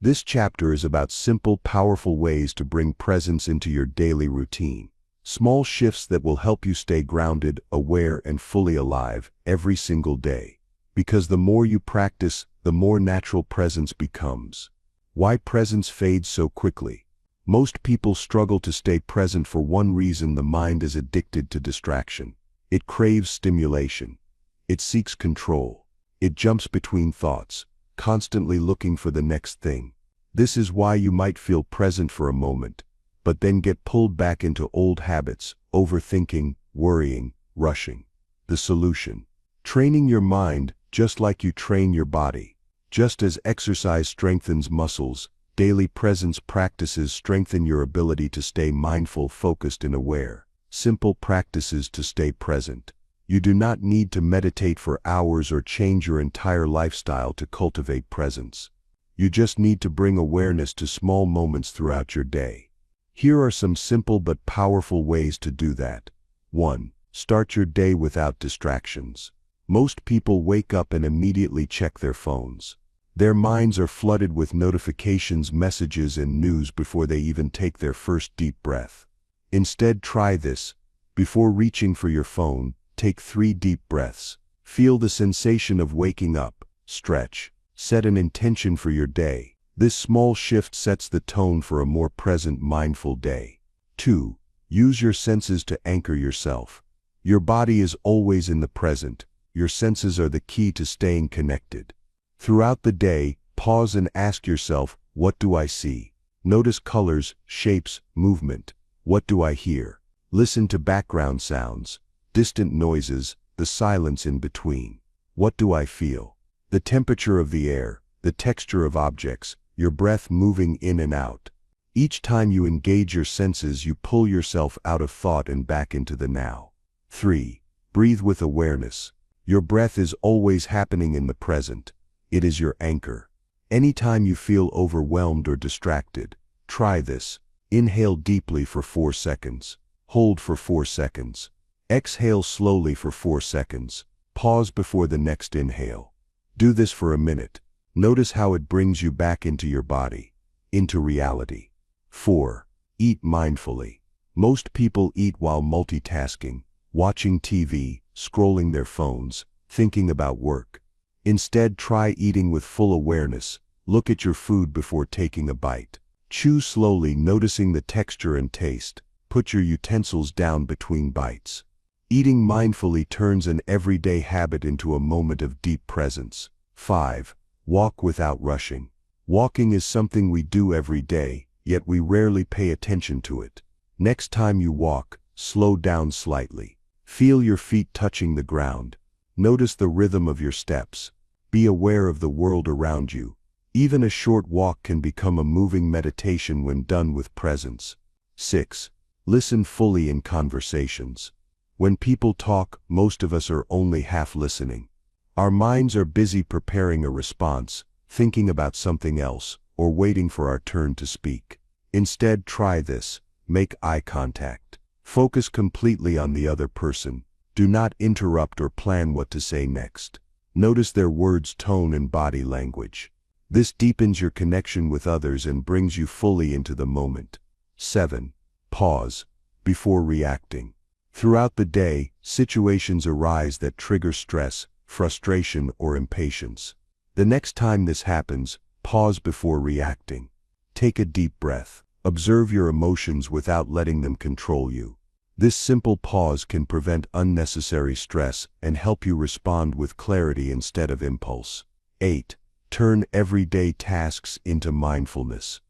This chapter is about simple, powerful ways to bring presence into your daily routine. Small shifts that will help you stay grounded, aware, and fully alive every single day. Because the more you practice, the more natural presence becomes. Why presence fades so quickly? Most people struggle to stay present for one reason: the mind is addicted to distraction. It craves stimulation. It seeks control. It jumps between thoughts, constantly looking for the next thing. This is why you might feel present for a moment, but then get pulled back into old habits, overthinking, worrying, rushing. The solution: training your mind just like you train your body. Just as exercise strengthens muscles, daily presence practices strengthen your ability to stay mindful, focused, and aware. Simple practices to stay present. You do not need to meditate for hours or change your entire lifestyle to cultivate presence. You just need to bring awareness to small moments throughout your day. Here are some simple but powerful ways to do that. 1. Start your day without distractions. Most people wake up and immediately check their phones. Their minds are flooded with notifications, messages, and news before they even take their first deep breath. Instead, try this. Before reaching for your phone, take 3 deep breaths. Feel the sensation of waking up, stretch, set an intention for your day. This small shift sets the tone for a more present, mindful day. 2. Use your senses to anchor yourself. Your body is always in the present. Your senses are the key to staying connected. Throughout the day, pause and ask yourself, what do I see? Notice colors, shapes, movement. What do I hear? Listen to background sounds, distant noises, the silence in between. What do I feel? The temperature of the air, the texture of objects, your breath moving in and out. Each time you engage your senses, you pull yourself out of thought and back into the now. 3. Breathe with awareness. Your breath is always happening in the present. It is your anchor. Anytime you feel overwhelmed or distracted, try this. Inhale deeply for 4 seconds. Hold for 4 seconds. Exhale slowly for 4 seconds. Pause before the next inhale. Do this for a minute. Notice how it brings you back into your body, into reality. 4. Eat mindfully. Most people eat while multitasking, watching TV, scrolling their phones, thinking about work. Instead, try eating with full awareness. Look at your food before taking a bite. Chew slowly, noticing the texture and taste. Put your utensils down between bites. Eating mindfully turns an everyday habit into a moment of deep presence. 5. Walk without rushing. Walking is something we do every day, yet we rarely pay attention to it. Next time you walk, slow down slightly. Feel your feet touching the ground. Notice the rhythm of your steps. Be aware of the world around you. Even a short walk can become a moving meditation when done with presence. 6. Listen fully in conversations. When people talk, most of us are only half listening. Our minds are busy preparing a response, thinking about something else, or waiting for our turn to speak. Instead, try this. Make eye contact. Focus completely on the other person. Do not interrupt or plan what to say next. Notice their words, tone, and body language. This deepens your connection with others and brings you fully into the moment. 7. Pause before reacting. Throughout the day, situations arise that trigger stress, frustration, or impatience. The next time this happens, pause before reacting. Take a deep breath. Observe your emotions without letting them control you. This simple pause can prevent unnecessary stress and help you respond with clarity instead of impulse. 8. Turn everyday tasks into mindfulness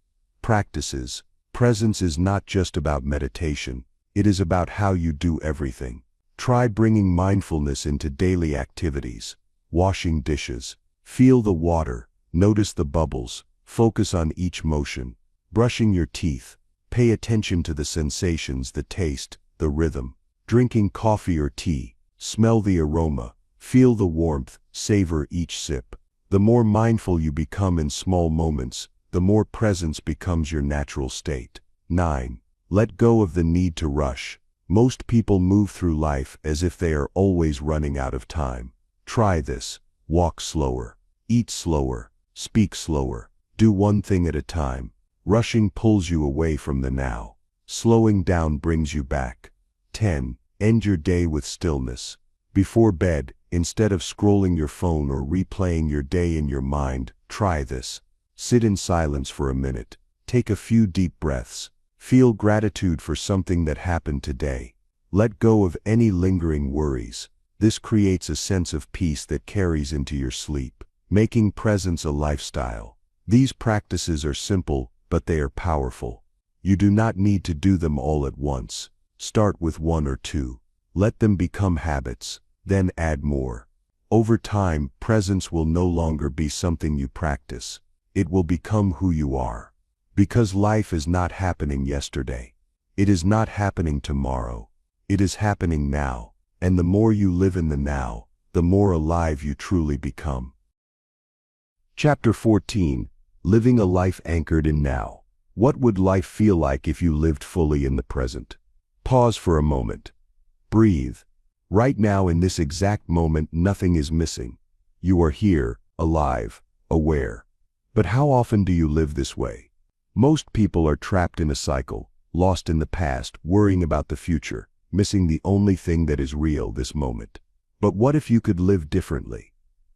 practices. Presence is not just about meditation, it is about how you do everything. Try bringing mindfulness into daily activities. Washing dishes. Feel the water, notice the bubbles, focus on each motion. Brushing your teeth. Pay attention to the sensations, the taste, the rhythm. Drinking coffee or tea. Smell the aroma, feel the warmth, savor each sip. The more mindful you become in small moments, the more presence becomes your natural state. 9. Let go of the need to rush. Most people move through life as if they are always running out of time. Try this. Walk slower. Eat slower. Speak slower. Do one thing at a time. Rushing pulls you away from the now. Slowing down brings you back. 10. End your day with stillness. Before bed, instead of scrolling your phone or replaying your day in your mind, try this. Sit in silence for a minute. Take a few deep breaths. Feel gratitude for something that happened today. Let go of any lingering worries. This creates a sense of peace that carries into your sleep, making presence a lifestyle. These practices are simple, but they are powerful. You do not need to do them all at once. Start with 1 or 2. Let them become habits, then add more. Over time, presence will no longer be something you practice. It will become who you are. Because life is not happening yesterday. It is not happening tomorrow. It is happening now. And the more you live in the now, the more alive you truly become. Chapter 14. Living a life anchored in now. What would life feel like if you lived fully in the present? Pause for a moment. Breathe. Right now, in this exact moment, nothing is missing. You are here, alive, aware. But how often do you live this way? Most people are trapped in a cycle, lost in the past, worrying about the future, missing the only thing that is real, this moment. But what if you could live differently?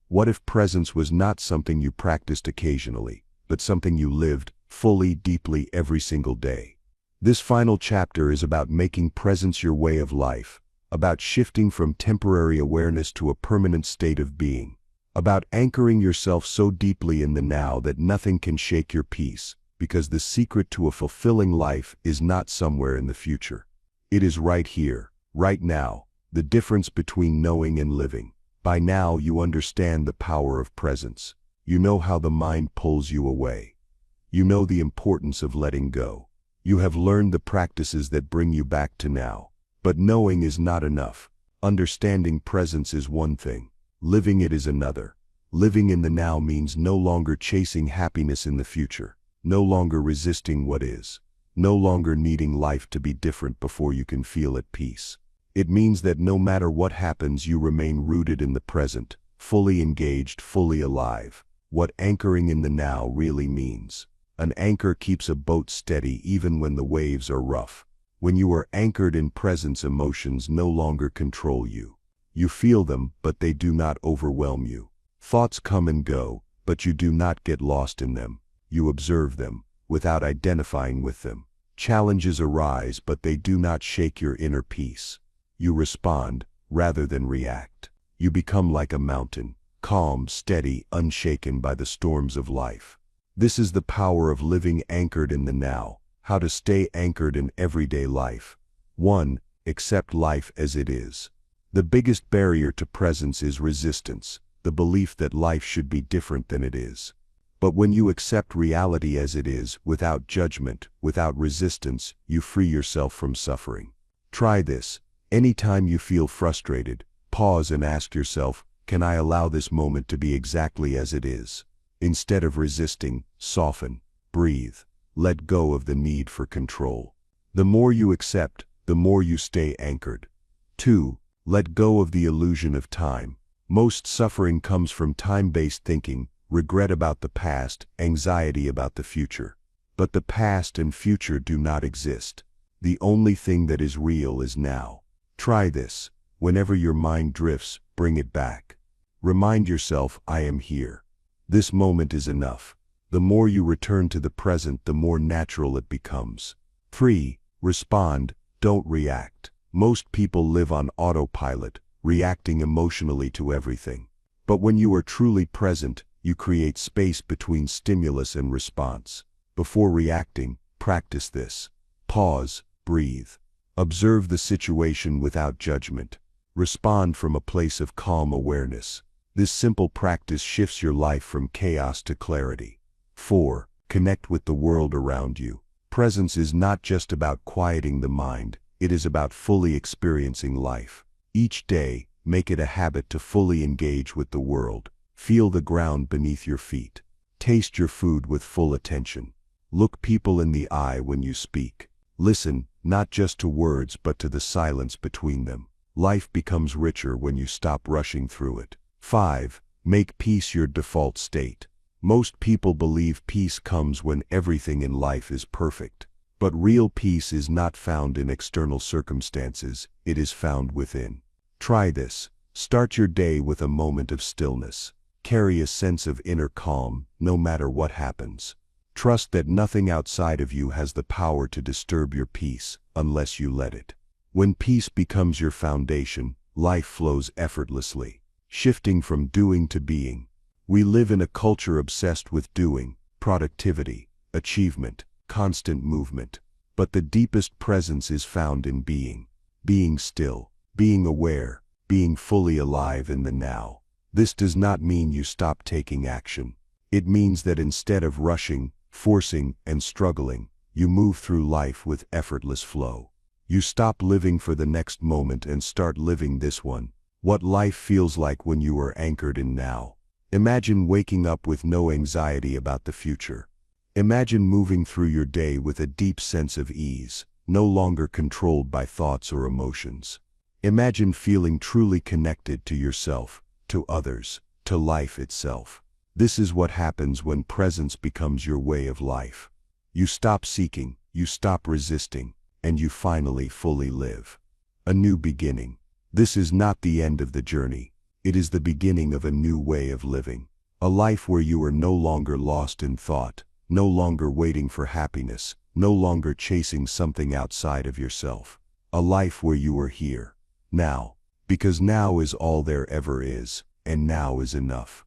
What if presence was not something you practiced occasionally, but something you lived fully, deeply every single day? This final chapter is about making presence your way of life, about shifting from temporary awareness to a permanent state of being, about anchoring yourself so deeply in the now that nothing can shake your peace, because the secret to a fulfilling life is not somewhere in the future. It is right here, right now, the difference between knowing and living. By now you understand the power of presence. You know how the mind pulls you away. You know the importance of letting go. You have learned the practices that bring you back to now. But knowing is not enough. Understanding presence is one thing. Living it is another. Living in the now means no longer chasing happiness in the future, no longer resisting what is, no longer needing life to be different before you can feel at peace. It means that no matter what happens, you remain rooted in the present, fully engaged, fully alive. What anchoring in the now really means. An anchor keeps a boat steady even when the waves are rough. When you are anchored in presence, emotions no longer control you. You feel them, but they do not overwhelm you. Thoughts come and go, but you do not get lost in them. You observe them, without identifying with them. Challenges arise, but they do not shake your inner peace. You respond, rather than react. You become like a mountain, calm, steady, unshaken by the storms of life. This is the power of living anchored in the now. How to stay anchored in everyday life. 1. Accept life as it is. The biggest barrier to presence is resistance, the belief that life should be different than it is. But when you accept reality as it is, without judgment, without resistance, you free yourself from suffering. Try this. Anytime you feel frustrated, pause and ask yourself, can I allow this moment to be exactly as it is? Instead of resisting, soften, breathe. Let go of the need for control. The more you accept, the more you stay anchored. 2. Let go of the illusion of time. Most suffering comes from time-based thinking, regret about the past, anxiety about the future. But the past and future do not exist. The only thing that is real is now. Try this. Whenever your mind drifts, bring it back. Remind yourself, I am here. This moment is enough. The more you return to the present, the more natural it becomes. 3. Respond, don't react. Most people live on autopilot, reacting emotionally to everything. But when you are truly present, you create space between stimulus and response. Before reacting, practice this. Pause, breathe. Observe the situation without judgment. Respond from a place of calm awareness. This simple practice shifts your life from chaos to clarity. 4. Connect with the world around you. Presence is not just about quieting the mind, it is about fully experiencing life. Each day, make it a habit to fully engage with the world. Feel the ground beneath your feet. Taste your food with full attention. Look people in the eye when you speak. Listen, not just to words but to the silence between them. Life becomes richer when you stop rushing through it. 5. Make peace your default state. Most people believe peace comes when everything in life is perfect. But real peace is not found in external circumstances, it is found within. Try this. Start your day with a moment of stillness. Carry a sense of inner calm, no matter what happens. Trust that nothing outside of you has the power to disturb your peace, unless you let it. When peace becomes your foundation, life flows effortlessly, shifting from doing to being. We live in a culture obsessed with doing, productivity, achievement, constant movement. But the deepest presence is found in being. Being still, being aware, being fully alive in the now. This does not mean you stop taking action. It means that instead of rushing, forcing, and struggling, you move through life with effortless flow. You stop living for the next moment and start living this one. What life feels like when you are anchored in now. Imagine waking up with no anxiety about the future. Imagine moving through your day with a deep sense of ease, no longer controlled by thoughts or emotions. Imagine feeling truly connected to yourself, to others, to life itself. This is what happens when presence becomes your way of life. You stop seeking, you stop resisting, and you finally fully live. A new beginning. This is not the end of the journey. It is the beginning of a new way of living. A life where you are no longer lost in thought, no longer waiting for happiness, no longer chasing something outside of yourself. A life where you are here, now, because now is all there ever is, and now is enough.